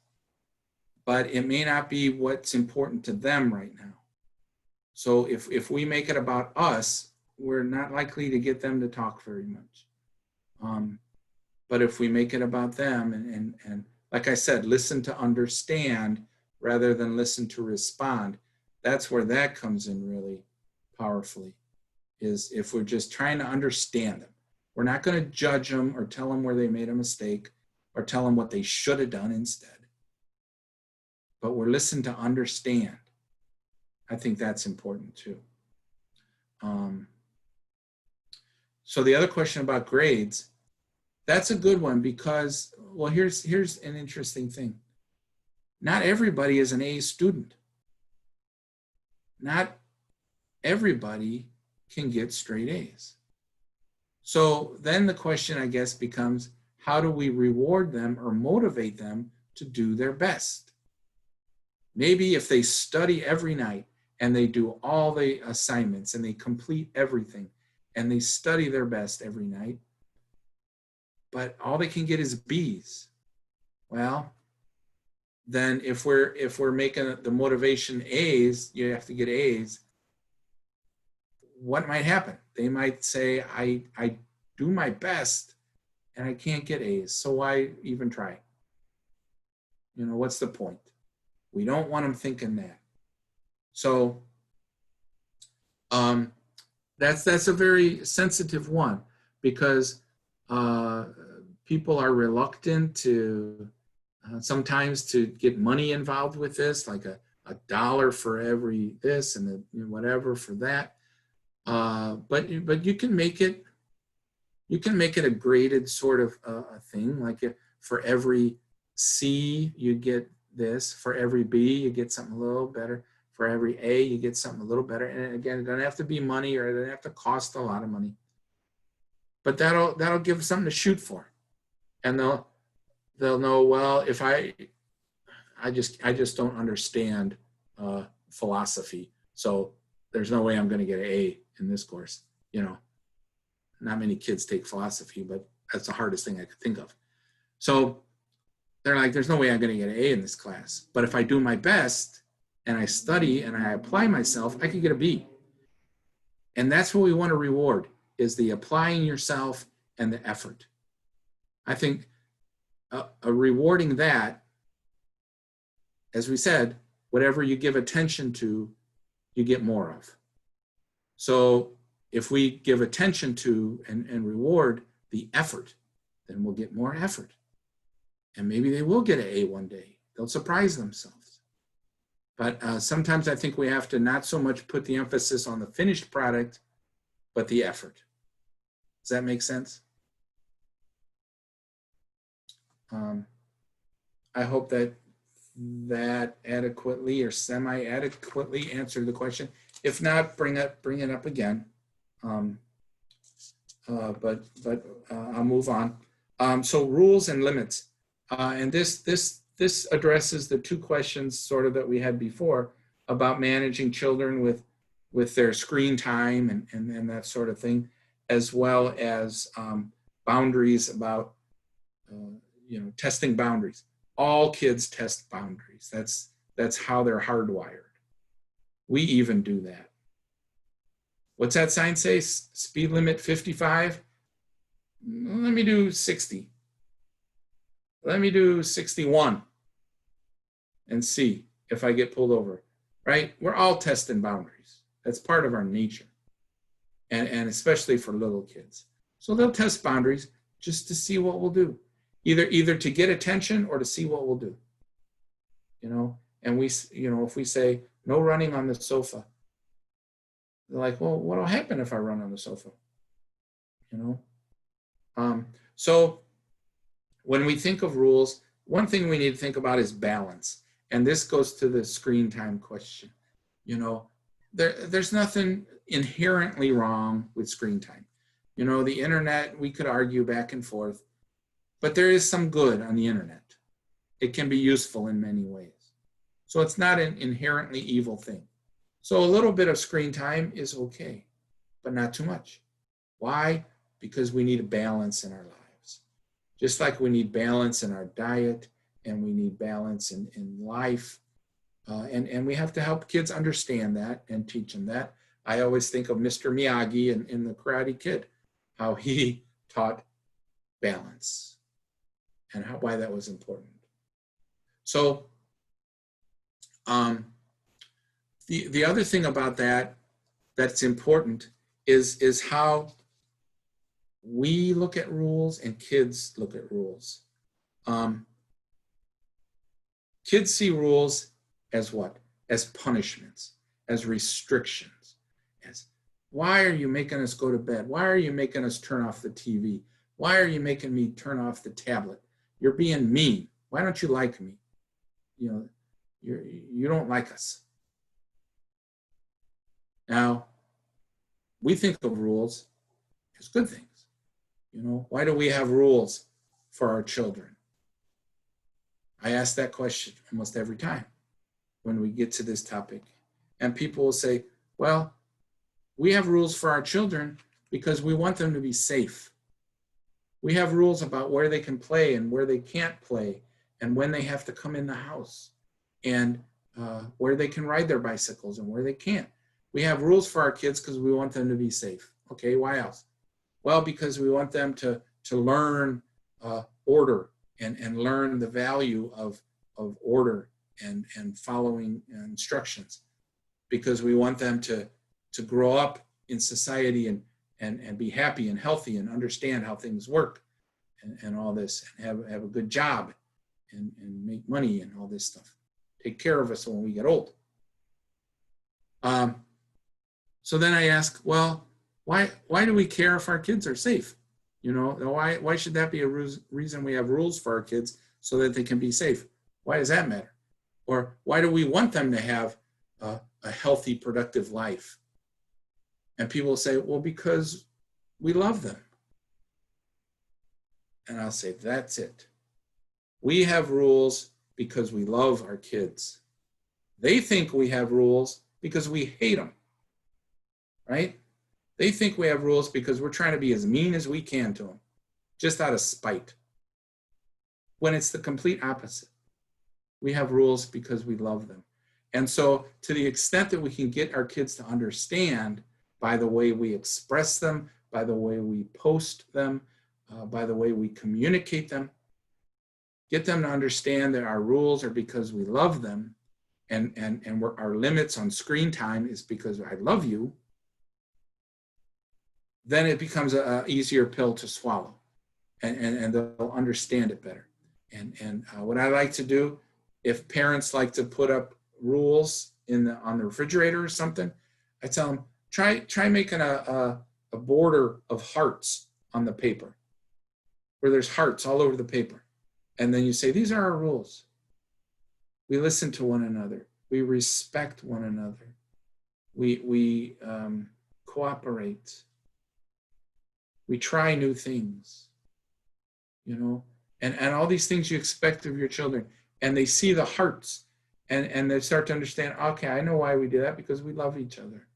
but it may not be what's important to them right now. So if we make it about us, we're not likely to get them to talk very much. But if we make it about them and like I said, listen to understand rather than listen to respond, that's where that comes in really powerfully, is if we're just trying to understand them. We're not going to judge them or tell them where they made a mistake or tell them what they should have done instead. But we're listening to understand. I think that's important too. So the other question about grades, that's a good one because, well, here's an interesting thing. Not everybody is an A student. Not everybody can get straight A's. So then the question, I guess, becomes, how do we reward them or motivate them to do their best? Maybe if they study every night and they do all the assignments and they complete everything and they study their best every night, but all they can get is B's. Well, then if we're making the motivation A's, you have to get A's, what might happen? They might say, I do my best and I can't get A's, so why even try? What's the point? We don't want them thinking that. So that's a very sensitive one, because people are reluctant to sometimes to get money involved with this, like a $1 for every this and whatever for that. But you can make it a graded sort of a thing, like for every C you get this, for every B you get something a little better, for every A you get something a little better. And again, it doesn't have to be money, or it doesn't have to cost a lot of money, but that'll give something to shoot for, and they'll know, well, if I just don't understand philosophy, so there's no way I'm going to get an A in this course. Not many kids take philosophy, but that's the hardest thing I could think of. So they're like, there's no way I'm going to get an A in this class. But if I do my best and I study and I apply myself, I can get a B. And that's what we want to reward, is the applying yourself and the effort. I think rewarding that, as we said, whatever you give attention to, you get more of. So if we give attention to and reward the effort, then we'll get more effort. And maybe they will get an A one day. They'll surprise themselves. But sometimes I think we have to not so much put the emphasis on the finished product, but the effort. Does that make sense? I hope that adequately or semi-adequately answered the question. If not, bring it up again. But I'll move on. So rules and limits, and this addresses the two questions sort of that we had before about managing children with their screen time and that sort of thing, as well as boundaries about testing boundaries. All kids test boundaries. That's how they're hardwired. We even do that. What's that sign say? Speed limit 55? Let me do 60. Let me do 61 and see if I get pulled over, right? We're all testing boundaries. That's part of our nature, and especially for little kids. So they'll test boundaries just to see what we'll do, either to get attention or to see what we'll do. And if we say no running on the sofa, they're like, well, what'll happen if I run on the sofa? So when we think of rules, one thing we need to think about is balance. And this goes to the screen time question. There's nothing inherently wrong with screen time. The internet, we could argue back and forth, but there is some good on the internet. It can be useful in many ways. So it's not an inherently evil thing. So a little bit of screen time is okay, but not too much. Why? Because we need a balance in our lives. Just like we need balance in our diet and we need balance in life. And we have to help kids understand that and teach them that. I always think of Mr. Miyagi in The Karate Kid, how he taught balance and why that was important. So the other thing about that's important is how we look at rules and kids look at rules. Kids see rules as what? As punishments, as restrictions, as why are you making us go to bed? Why are you making us turn off the TV? Why are you making me turn off the tablet? You're being mean. Why don't you like me? You don't like us. Now, we think of rules as good things. Why do we have rules for our children? I ask that question almost every time when we get to this topic. And people will say, well, we have rules for our children because we want them to be safe. We have rules about where they can play and where they can't play and when they have to come in the house and where they can ride their bicycles and where they can't. We have rules for our kids because we want them to be safe. Okay, why else? Well, because we want them to learn order and learn the value of order and following instructions. Because we want them to grow up in society and be happy and healthy and understand how things work and all this, and have a good job and make money and all this stuff. Take care of us when we get old. So then I ask, well, why do we care if our kids are safe? Why should that be a reason we have rules for our kids so that they can be safe? Why does that matter? Or why do we want them to have a healthy, productive life? And people say, well, because we love them. And I'll say, that's it. We have rules because we love our kids. They think we have rules because we hate them, right? They think we have rules because we're trying to be as mean as we can to them, just out of spite. When it's the complete opposite. We have rules because we love them. And so to the extent that we can get our kids to understand by the way we express them, by the way we post them, by the way we communicate them, get them to understand that our rules are because we love them, and our limits on screen time is because I love you, then it becomes a easier pill to swallow, and they'll understand it better. And what I like to do, if parents like to put up rules on the refrigerator or something, I tell them, try making a border of hearts on the paper, where there's hearts all over the paper. And then you say, these are our rules. We listen to one another. We respect one another. We cooperate. We try new things, and all these things you expect of your children. And they see the hearts, and they start to understand, okay, I know why we do that, because we love each other.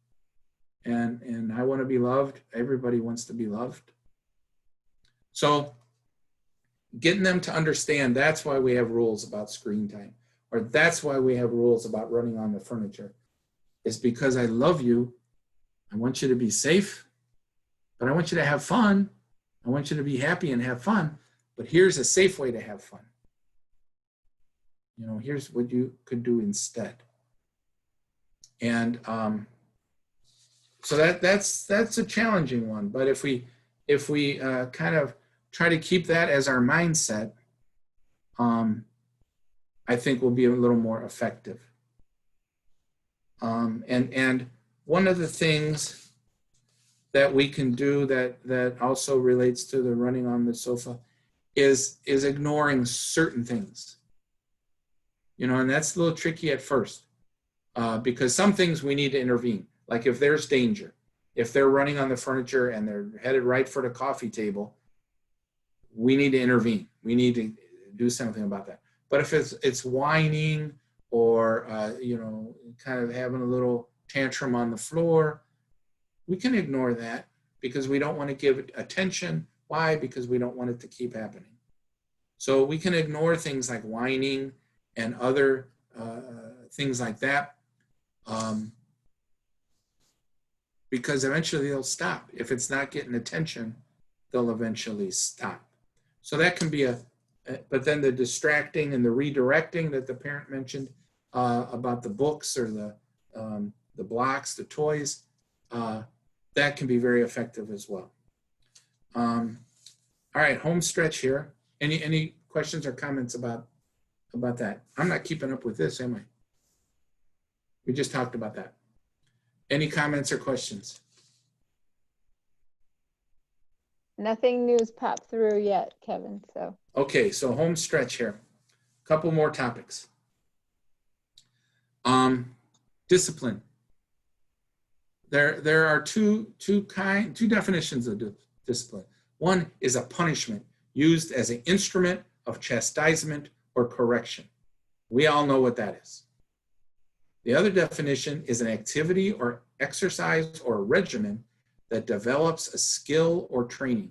And I want to be loved. Everybody wants to be loved. So getting them to understand that's why we have rules about screen time, or that's why we have rules about running on the furniture, is because I love you. I want you to be safe, but I want you to have fun. I want you to be happy and have fun, but here's a safe way to have fun. Here's what you could do instead. And so that's a challenging one. But if we kind of try to keep that as our mindset, I think we'll be a little more effective. And one of the things that we can do that also relates to the running on the sofa is ignoring certain things. And that's a little tricky at first, because some things we need to intervene. Like if there's danger, if they're running on the furniture and they're headed right for the coffee table, we need to intervene. We need to do something about that. But if it's whining or kind of having a little tantrum on the floor, we can ignore that because we don't want to give it attention. Why? Because we don't want it to keep happening. So we can ignore things like whining and other things like that, because eventually they'll stop. If it's not getting attention, they'll eventually stop. So that can be but then the distracting and the redirecting that the parent mentioned about the books or the blocks, the toys, that can be very effective as well. All right, home stretch here. Any questions or comments about that? I'm not keeping up with this, am I? We just talked about that. Any comments or questions? Nothing new's popped through yet, Kevin, so. Okay, so home stretch here. A couple more topics. Discipline. There are two definitions of discipline. One is a punishment used as an instrument of chastisement or correction. We all know what that is. The other definition is an activity or exercise or regimen that develops a skill or training.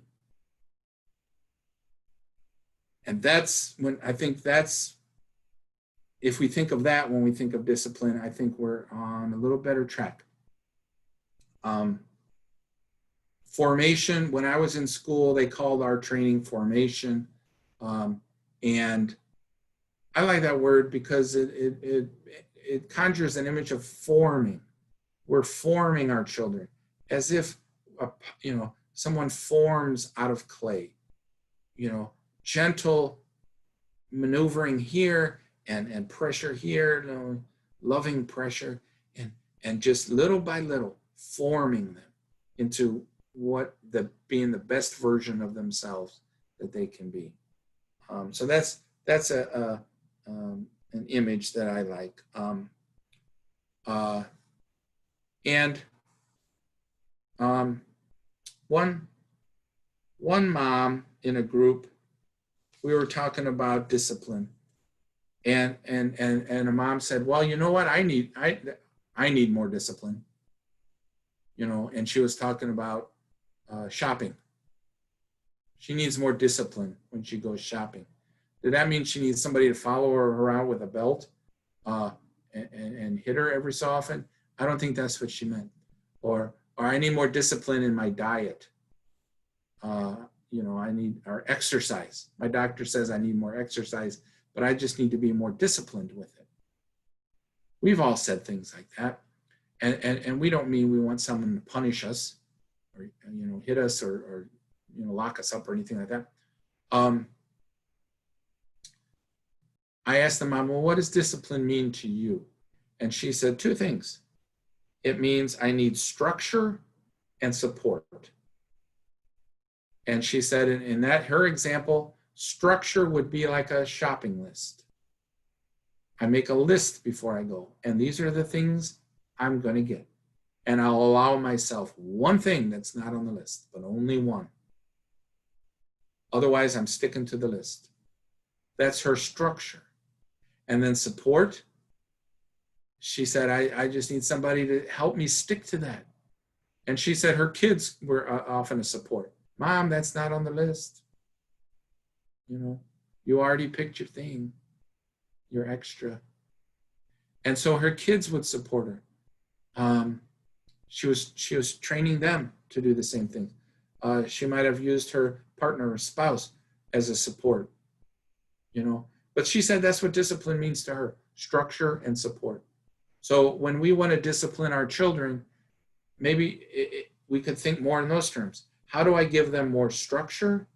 And if we think of that when we think of discipline, I think we're on a little better track. Formation, when I was in school, they called our training formation. And I like that word because it conjures an image of forming. We're forming our children as if, someone forms out of clay, gentle maneuvering here and pressure here, loving pressure, and just little by little forming them into being the best version of themselves that they can be. So that's an image that I like. One mom in a group, we were talking about discipline, and a mom said, well, you know what, I need more discipline, and she was talking about shopping. She needs more discipline when she goes shopping. Did that mean she needs somebody to follow her around with a belt and hit her every so often? I don't think that's what she meant. Or I need more discipline in my diet. I need our exercise. My doctor says I need more exercise, but I just need to be more disciplined with it. We've all said things like that. And we don't mean we want someone to punish us or, hit us or lock us up or anything like that. I asked the mom, well, what does discipline mean to you? And she said two things. It means I need structure and support. And she said in that, her example, structure would be like a shopping list. I make a list before I go, and these are the things I'm going to get. And I'll allow myself one thing that's not on the list, but only one. Otherwise, I'm sticking to the list. That's her structure. And then support, she said, I just need somebody to help me stick to that. And she said her kids were often a support. Mom, that's not on the list. You already picked your thing. You're extra. And so her kids would support her. She was training them to do the same thing. She might have used her partner or spouse as a support, But she said that's what discipline means to her, structure and support. So when we want to discipline our children, maybe we could think more in those terms. How do I give them more structure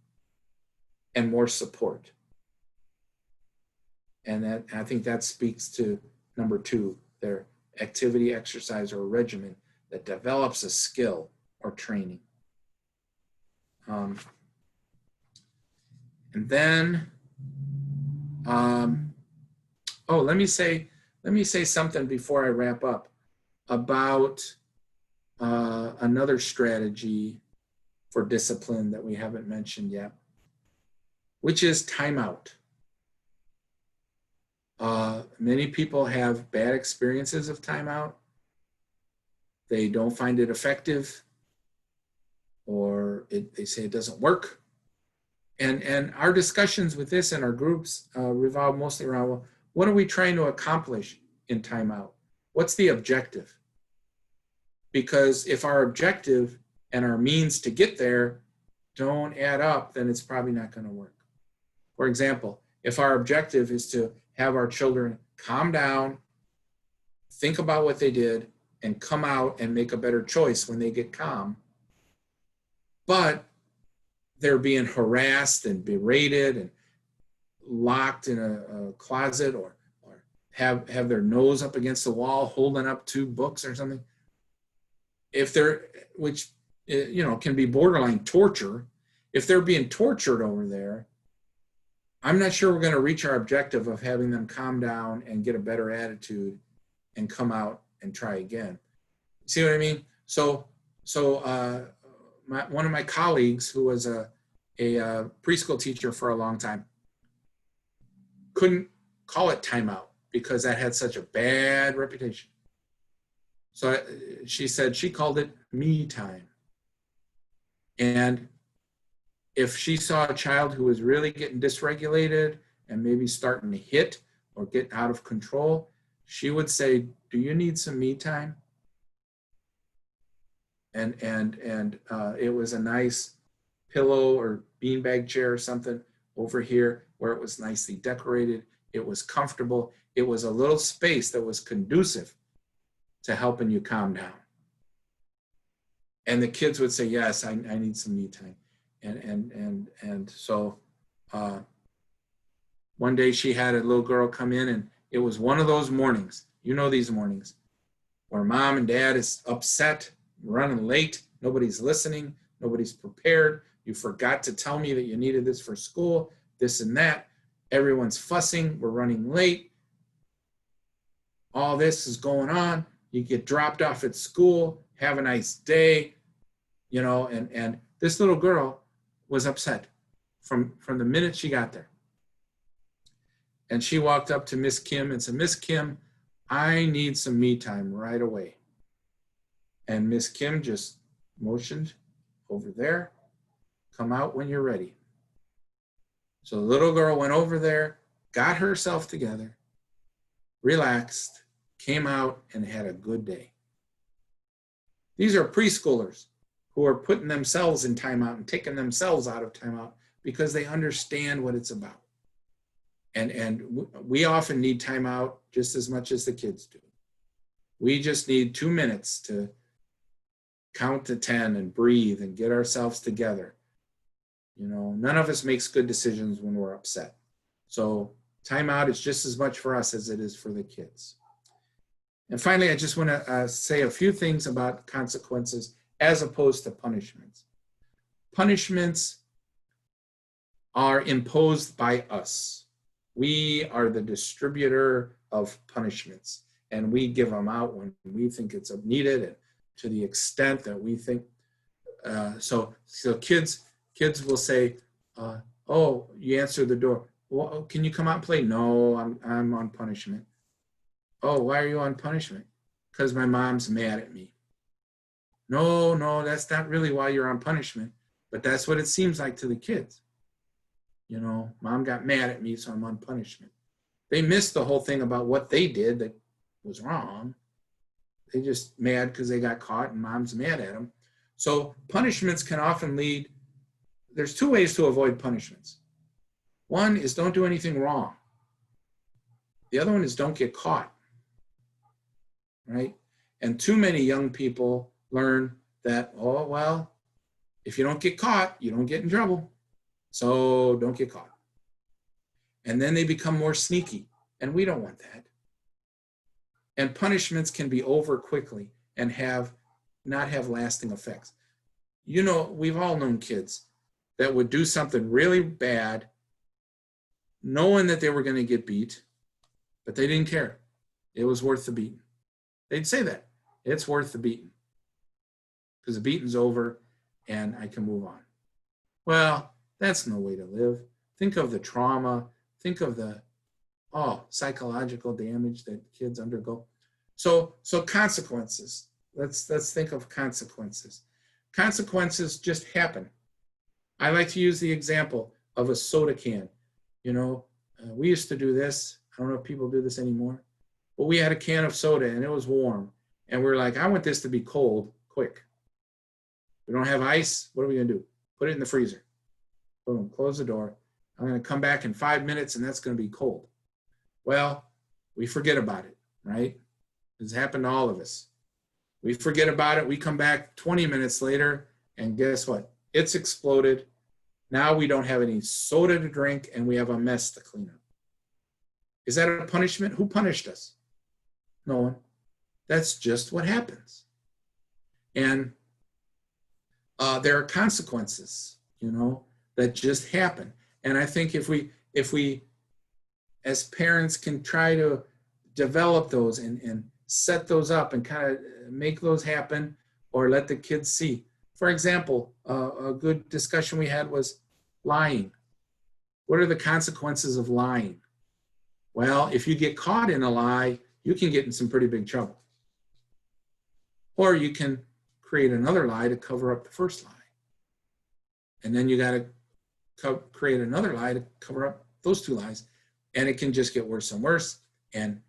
and more support? And I think that speaks to number 2, their activity, exercise, or regimen that develops a skill or training. And then, let me say something before I wrap up about another strategy for discipline that we haven't mentioned yet, which is timeout. Many people have bad experiences of timeout. They don't find it effective, or they say it doesn't work. And our discussions with this in our groups revolve mostly around, well, what are we trying to accomplish in timeout? What's the objective? Because if our objective and our means to get there don't add up, then it's probably not going to work. For example, if our objective is to have our children calm down, think about what they did, and come out and make a better choice when they get calm, but they're being harassed and berated and locked in a closet or have their nose up against the wall holding up 2 books or something, which can be borderline torture. If they're being tortured over there, I'm not sure we're going to reach our objective of having them calm down and get a better attitude and come out and try again. See what I mean? So one of my colleagues who was a preschool teacher for a long time couldn't call it timeout because that had such a bad reputation. So she said she called it me time. And if she saw a child who was really getting dysregulated and maybe starting to hit or get out of control, she would say, do you need some me time? And it was a nice pillow or beanbag chair or something over here where it was nicely decorated. It was comfortable. It was a little space that was conducive to helping you calm down. And the kids would say, yes, I need some me time. And so one day she had a little girl come in, and it was one of those mornings, these mornings, where mom and dad is upset, running late, nobody's listening, nobody's prepared. You forgot to tell me that you needed this for school, this and that. Everyone's fussing, we're running late. All this is going on. You get dropped off at school, have a nice day, and this little girl was upset from the minute she got there. And she walked up to Miss Kim and said, Miss Kim, I need some me time right away. And Miss Kim just motioned over there, come out when you're ready. So the little girl went over there, got herself together, relaxed, came out, and had a good day. These are preschoolers who are putting themselves in timeout and taking themselves out of timeout because they understand what it's about. And we often need timeout just as much as the kids do. We just need 2 minutes to count to 10 and breathe and get ourselves together. You know, none of us makes good decisions when we're upset. So timeout is just as much for us as it is for the kids. And finally, I just want to say a few things about consequences as opposed to punishments. Punishments are imposed by us. We are the distributor of punishments, and we give them out when we think it's needed and to the extent that we think. So kids will say, "Oh, you answered the door. Well, can you come out and play?" "No, I'm on punishment." "Oh, why are you on punishment?" "Because my mom's mad at me." No, that's not really why you're on punishment, but that's what it seems like to the kids. You know, mom got mad at me, so I'm on punishment. They missed the whole thing about what they did that was wrong. They just mad because they got caught and mom's mad at them. So punishments can often lead, there's 2 ways to avoid punishments. One is don't do anything wrong. The other one is don't get caught, right? And too many young people learn that, oh, well, if you don't get caught, you don't get in trouble. So don't get caught. And then they become more sneaky, and we don't want that. And punishments can be over quickly and not have lasting effects. You know, we've all known kids that would do something really bad, knowing that they were going to get beat, but they didn't care. It was worth the beating. They'd say that. It's worth the beating because the beating's over and I can move on. Well, that's no way to live. Think of the trauma. Think of the psychological damage that kids undergo. So consequences. Let's think of consequences. Consequences just happen. I like to use the example of a soda can. You know, we used to do this. I don't know if people do this anymore, but we had a can of soda and it was warm. And we're like, I want this to be cold, quick. We don't have ice. What are we going to do? Put it in the freezer. Boom, close the door. I'm going to come back in 5 minutes and that's going to be cold. Well, we forget about it, right? It's happened to all of us. We forget about it. We come back 20 minutes later and guess what? It's exploded. Now we don't have any soda to drink and we have a mess to clean up. Is that a punishment? Who punished us? No one. That's just what happens. And there are consequences, you know, that just happen. And I think if we as parents can try to develop those and set those up and kind of make those happen or let the kids see. For example, a good discussion we had was lying. What are the consequences of lying? Well, if you get caught in a lie, you can get in some pretty big trouble. Or you can create another lie to cover up the first lie. And then you got to create another lie to cover up those 2 lies. And it can just get worse and worse. And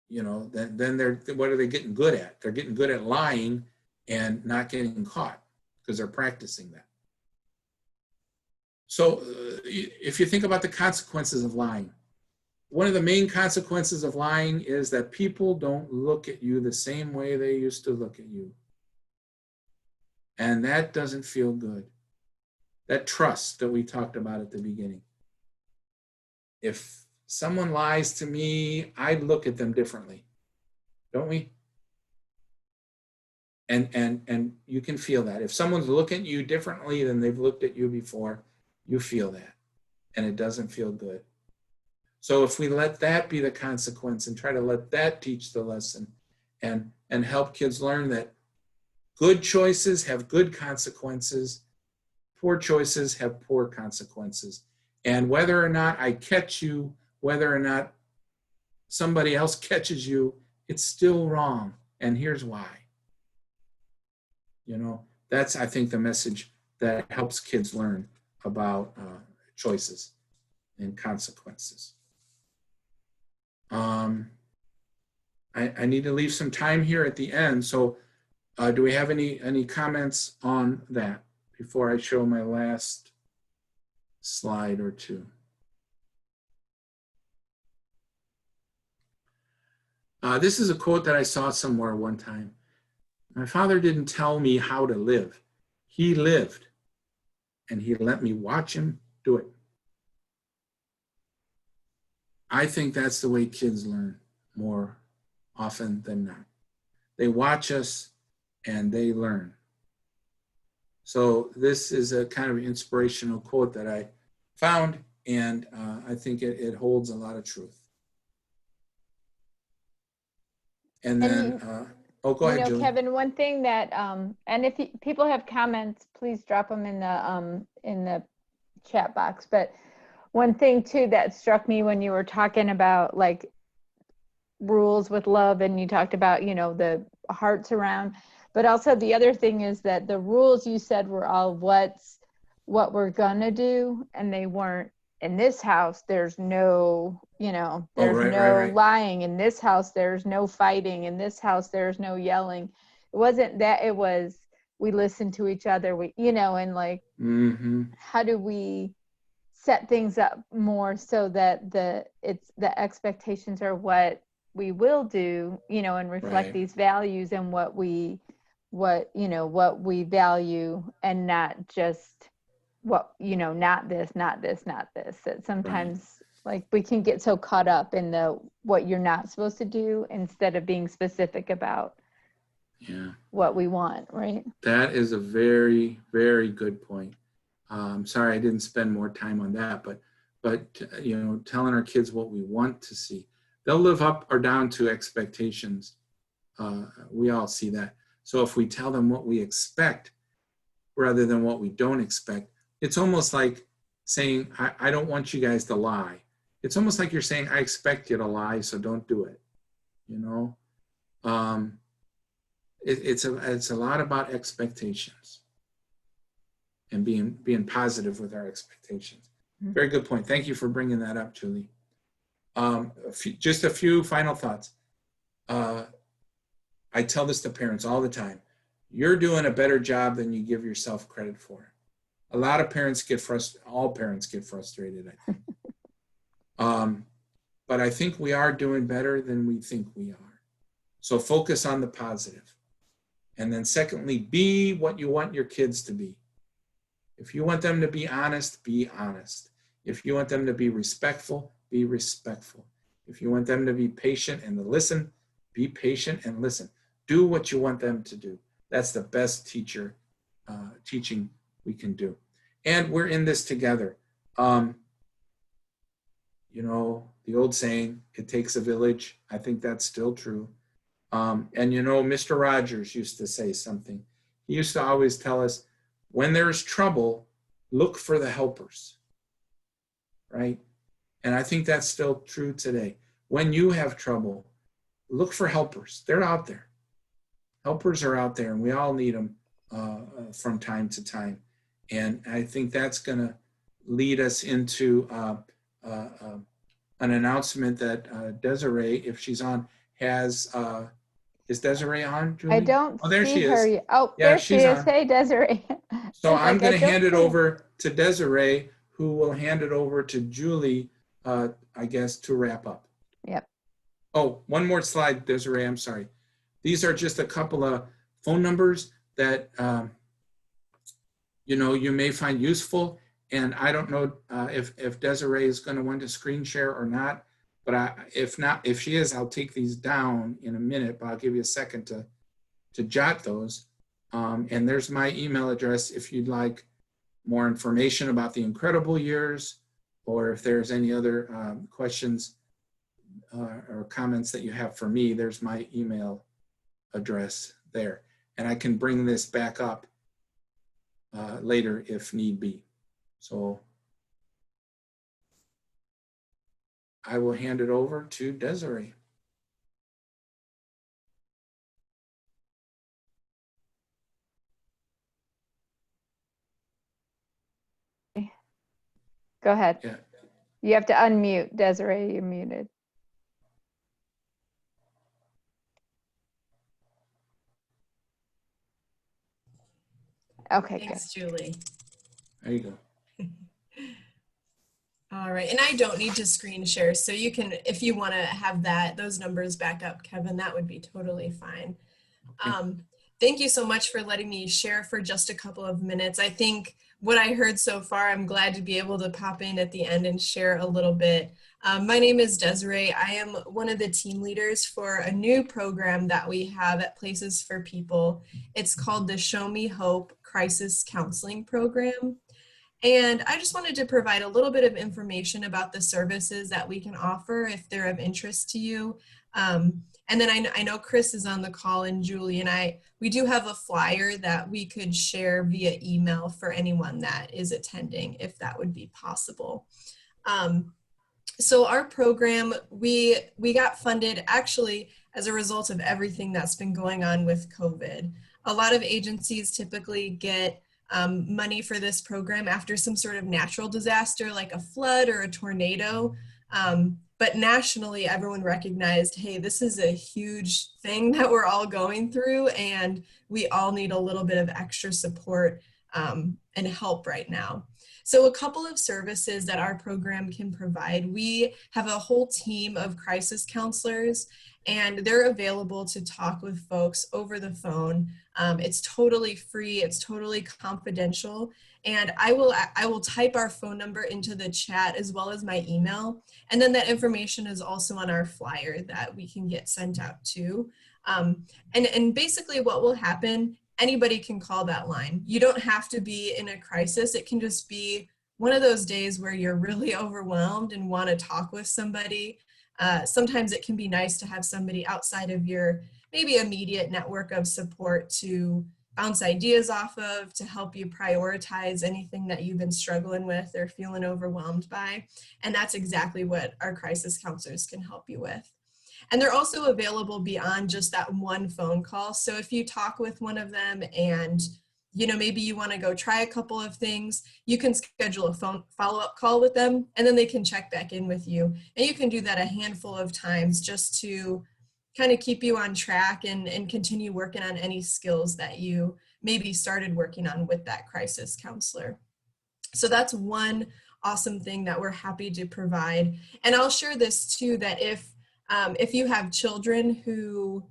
you know, then what are they getting good at? They're getting good at lying and not getting caught because they're practicing that. So if you think about the consequences of lying, one of the main consequences of lying is that people don't look at you the same way they used to look at you. And that doesn't feel good. That trust that we talked about at the beginning. If someone lies to me, I look at them differently, don't we? And you can feel that. If someone's looking at you differently than they've looked at you before, you feel that, and it doesn't feel good. So if we let that be the consequence and try to let that teach the lesson and help kids learn that good choices have good consequences, poor choices have poor consequences. And whether or not I catch you, whether or not somebody else catches you, it's still wrong. And here's why. You know, that's, I think, the message that helps kids learn about choices and consequences. I I need to leave some time here at the end. So do we have any comments on that before I show my last slide or two? This is a quote that I saw somewhere one time. My father didn't tell me how to live. He lived, and he let me watch him do it. I think that's the way kids learn more often than not. They watch us and they learn. So this is a kind of inspirational quote that I found, and I think it holds a lot of truth. And then, go ahead, Julie. Kevin, one thing that, and if people have comments, please drop them in the chat box. But one thing too that struck me when you were talking about like rules with love, and you talked about, the hearts around, but also the other thing is that the rules you said were all what we're gonna do, and they weren't. In this house, there's no, right. Lying. In this house, there's no fighting. In this house, there's no yelling. It wasn't that. It was, we listen to each other. And like, how do we set things up more so that the expectations are what we will do, and reflect these values and what we value, and not just not this. That sometimes like we can get so caught up in what you're not supposed to do instead of being specific about what we want, right? That is a very, very good point. Sorry I didn't spend more time on that, but telling our kids what we want to see. They'll live up or down to expectations. We all see that. So if we tell them what we expect rather than what we don't expect, it's almost like saying, I don't want you guys to lie. It's almost like you're saying, I expect you to lie, so don't do it. It's a lot about expectations and being positive with our expectations. Very good point. Thank you for bringing that up, Julie. Just a few final thoughts. I tell this to parents all the time. You're doing a better job than you give yourself credit for. A lot of parents get frustrated. All parents get frustrated, I think. But I think we are doing better than we think we are. So focus on the positive. And then secondly, be what you want your kids to be. If you want them to be honest, be honest. If you want them to be respectful, be respectful. If you want them to be patient and to listen, be patient and listen. Do what you want them to do. That's the best teaching we can do. And we're in this together. The old saying, it takes a village. I think that's still true. And Mr. Rogers used to say something. He used to always tell us, when there's trouble, look for the helpers, right? And I think that's still true today. When you have trouble, look for helpers. They're out there. Helpers are out there, and we all need them from time to time. And I think that's going to lead us into an announcement that Desiree, if she's on, has. Is Desiree on, Julie? I don't there see she her is. yet. Oh, Yeah, there she is. on. Hey, Desiree. So I'm going to hand it over to Desiree, who will hand it over to Julie, I guess, to wrap up. Yep. Oh, one more slide, Desiree. I'm sorry. These are just a couple of phone numbers that you may find useful. And I don't know if Desiree is going to want to screen share or not. But if she is, I'll take these down in a minute, but I'll give you a second to jot those. And there's my email address if you'd like more information about the incredible years, or if there's any other questions or comments that you have for me, there's my email address there. And I can bring this back up later if need be. So I will hand it over to Desiree. Go ahead. Yeah. You have to unmute, Desiree. You're muted. Okay, Thanks, Julie. There you go. All right, and I don't need to screen share, so you can, if you want to have those numbers back up, Kevin, that would be totally fine. Okay. Thank you so much for letting me share for just a couple of minutes. I think what I heard so far, I'm glad to be able to pop in at the end and share a little bit. My name is Desiree. I am one of the team leaders for a new program that we have at Places for People. It's called the Show Me Hope Crisis Counseling Program. And I just wanted to provide a little bit of information about the services that we can offer if they're of interest to you. And then I know Chris is on the call, and Julie and we do have a flyer that we could share via email for anyone that is attending, if that would be possible. So our program, we got funded actually as a result of everything that's been going on with COVID. A lot of agencies typically get money for this program after some sort of natural disaster like a flood or a tornado. But nationally, everyone recognized, hey, this is a huge thing that we're all going through, and we all need a little bit of extra support and help right now. So a couple of services that our program can provide, we have a whole team of crisis counselors, and they're available to talk with folks over the phone. It's totally free, it's totally confidential, and I will type our phone number into the chat as well as my email, and then that information is also on our flyer that we can get sent out to. And basically what will happen, anybody can call that line. You don't have to be in a crisis. It can just be one of those days where you're really overwhelmed and want to talk with somebody. Sometimes it can be nice to have somebody outside of your maybe immediate network of support to bounce ideas off of, to help you prioritize anything that you've been struggling with or feeling overwhelmed by. And that's exactly what our crisis counselors can help you with. And they're also available beyond just that one phone call. So if you talk with one of them and maybe you want to go try a couple of things, you can schedule a phone follow-up call with them, and then they can check back in with you. And you can do that a handful of times just to kind of keep you on track and continue working on any skills that you maybe started working on with that crisis counselor. So that's one awesome thing that we're happy to provide. And I'll share this too, that if you have children who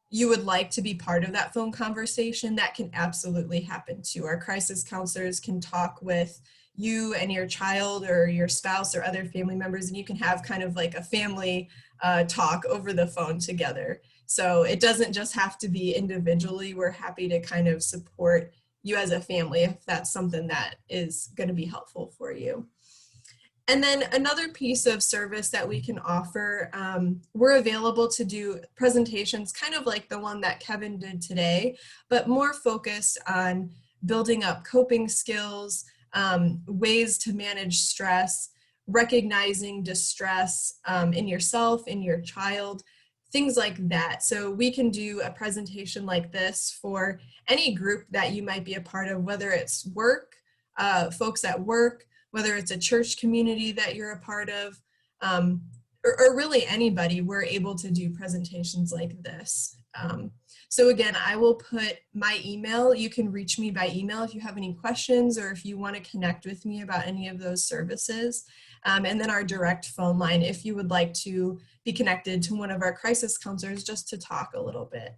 you would like to be part of that phone conversation, that can absolutely happen too. Our crisis counselors can talk with you and your child or your spouse or other family members, and you can have kind of like a family talk over the phone together. So it doesn't just have to be individually. We're happy to kind of support you as a family if that's something that is going to be helpful for you. And then another piece of service that we can offer, we're available to do presentations kind of like the one that Kevin did today, but more focused on building up coping skills, ways to manage stress, recognizing distress in yourself, in your child, things like that. So we can do a presentation like this for any group that you might be a part of, whether it's work, folks at work, whether it's a church community that you're a part of, or really anybody. We're able to do presentations like this. So again, I will put my email. You can reach me by email if you have any questions or if you want to connect with me about any of those services. And then our direct phone line if you would like to be connected to one of our crisis counselors just to talk a little bit.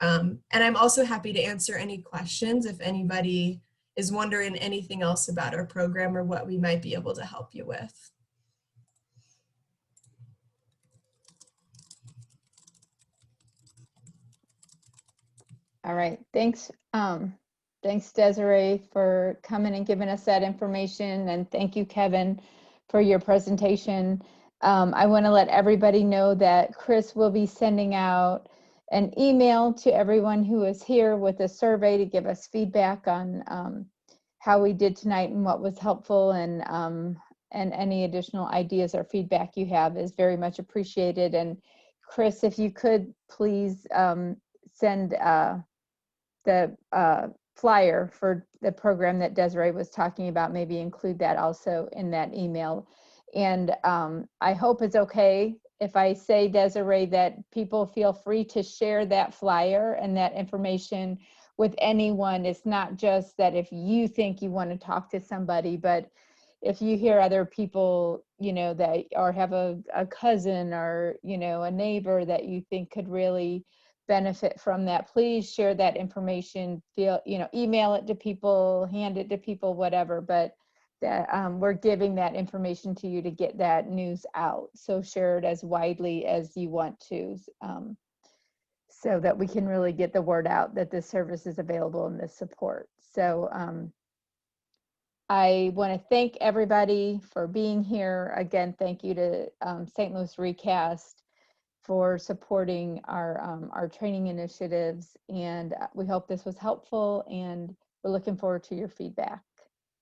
And I'm also happy to answer any questions if anybody is wondering anything else about our program or what we might be able to help you with. All right, thanks. Thanks, Desiree, for coming and giving us that information. And thank you, Kevin, for your presentation. I want to let everybody know that Chris will be sending out an email to everyone who is here with a survey to give us feedback on how we did tonight and what was helpful, and any additional ideas or feedback you have is very much appreciated. And Chris, if you could please send the flyer for the program that Desiree was talking about, maybe include that also in that email. And I hope it's okay if I say, Desiree, that people feel free to share that flyer and that information with anyone. It's not just that if you think you want to talk to somebody, but if you hear other people, that or have a cousin or, a neighbor that you think could really benefit from that, please share that information. Email it to people, hand it to people, whatever, but that we're giving that information to you to get that news out. So share it as widely as you want to, so that we can really get the word out that this service is available and this support. So I want to thank everybody for being here. Again, thank you to St. Louis ReCAST for supporting our training initiatives. And we hope this was helpful, and we're looking forward to your feedback.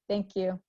Thank you.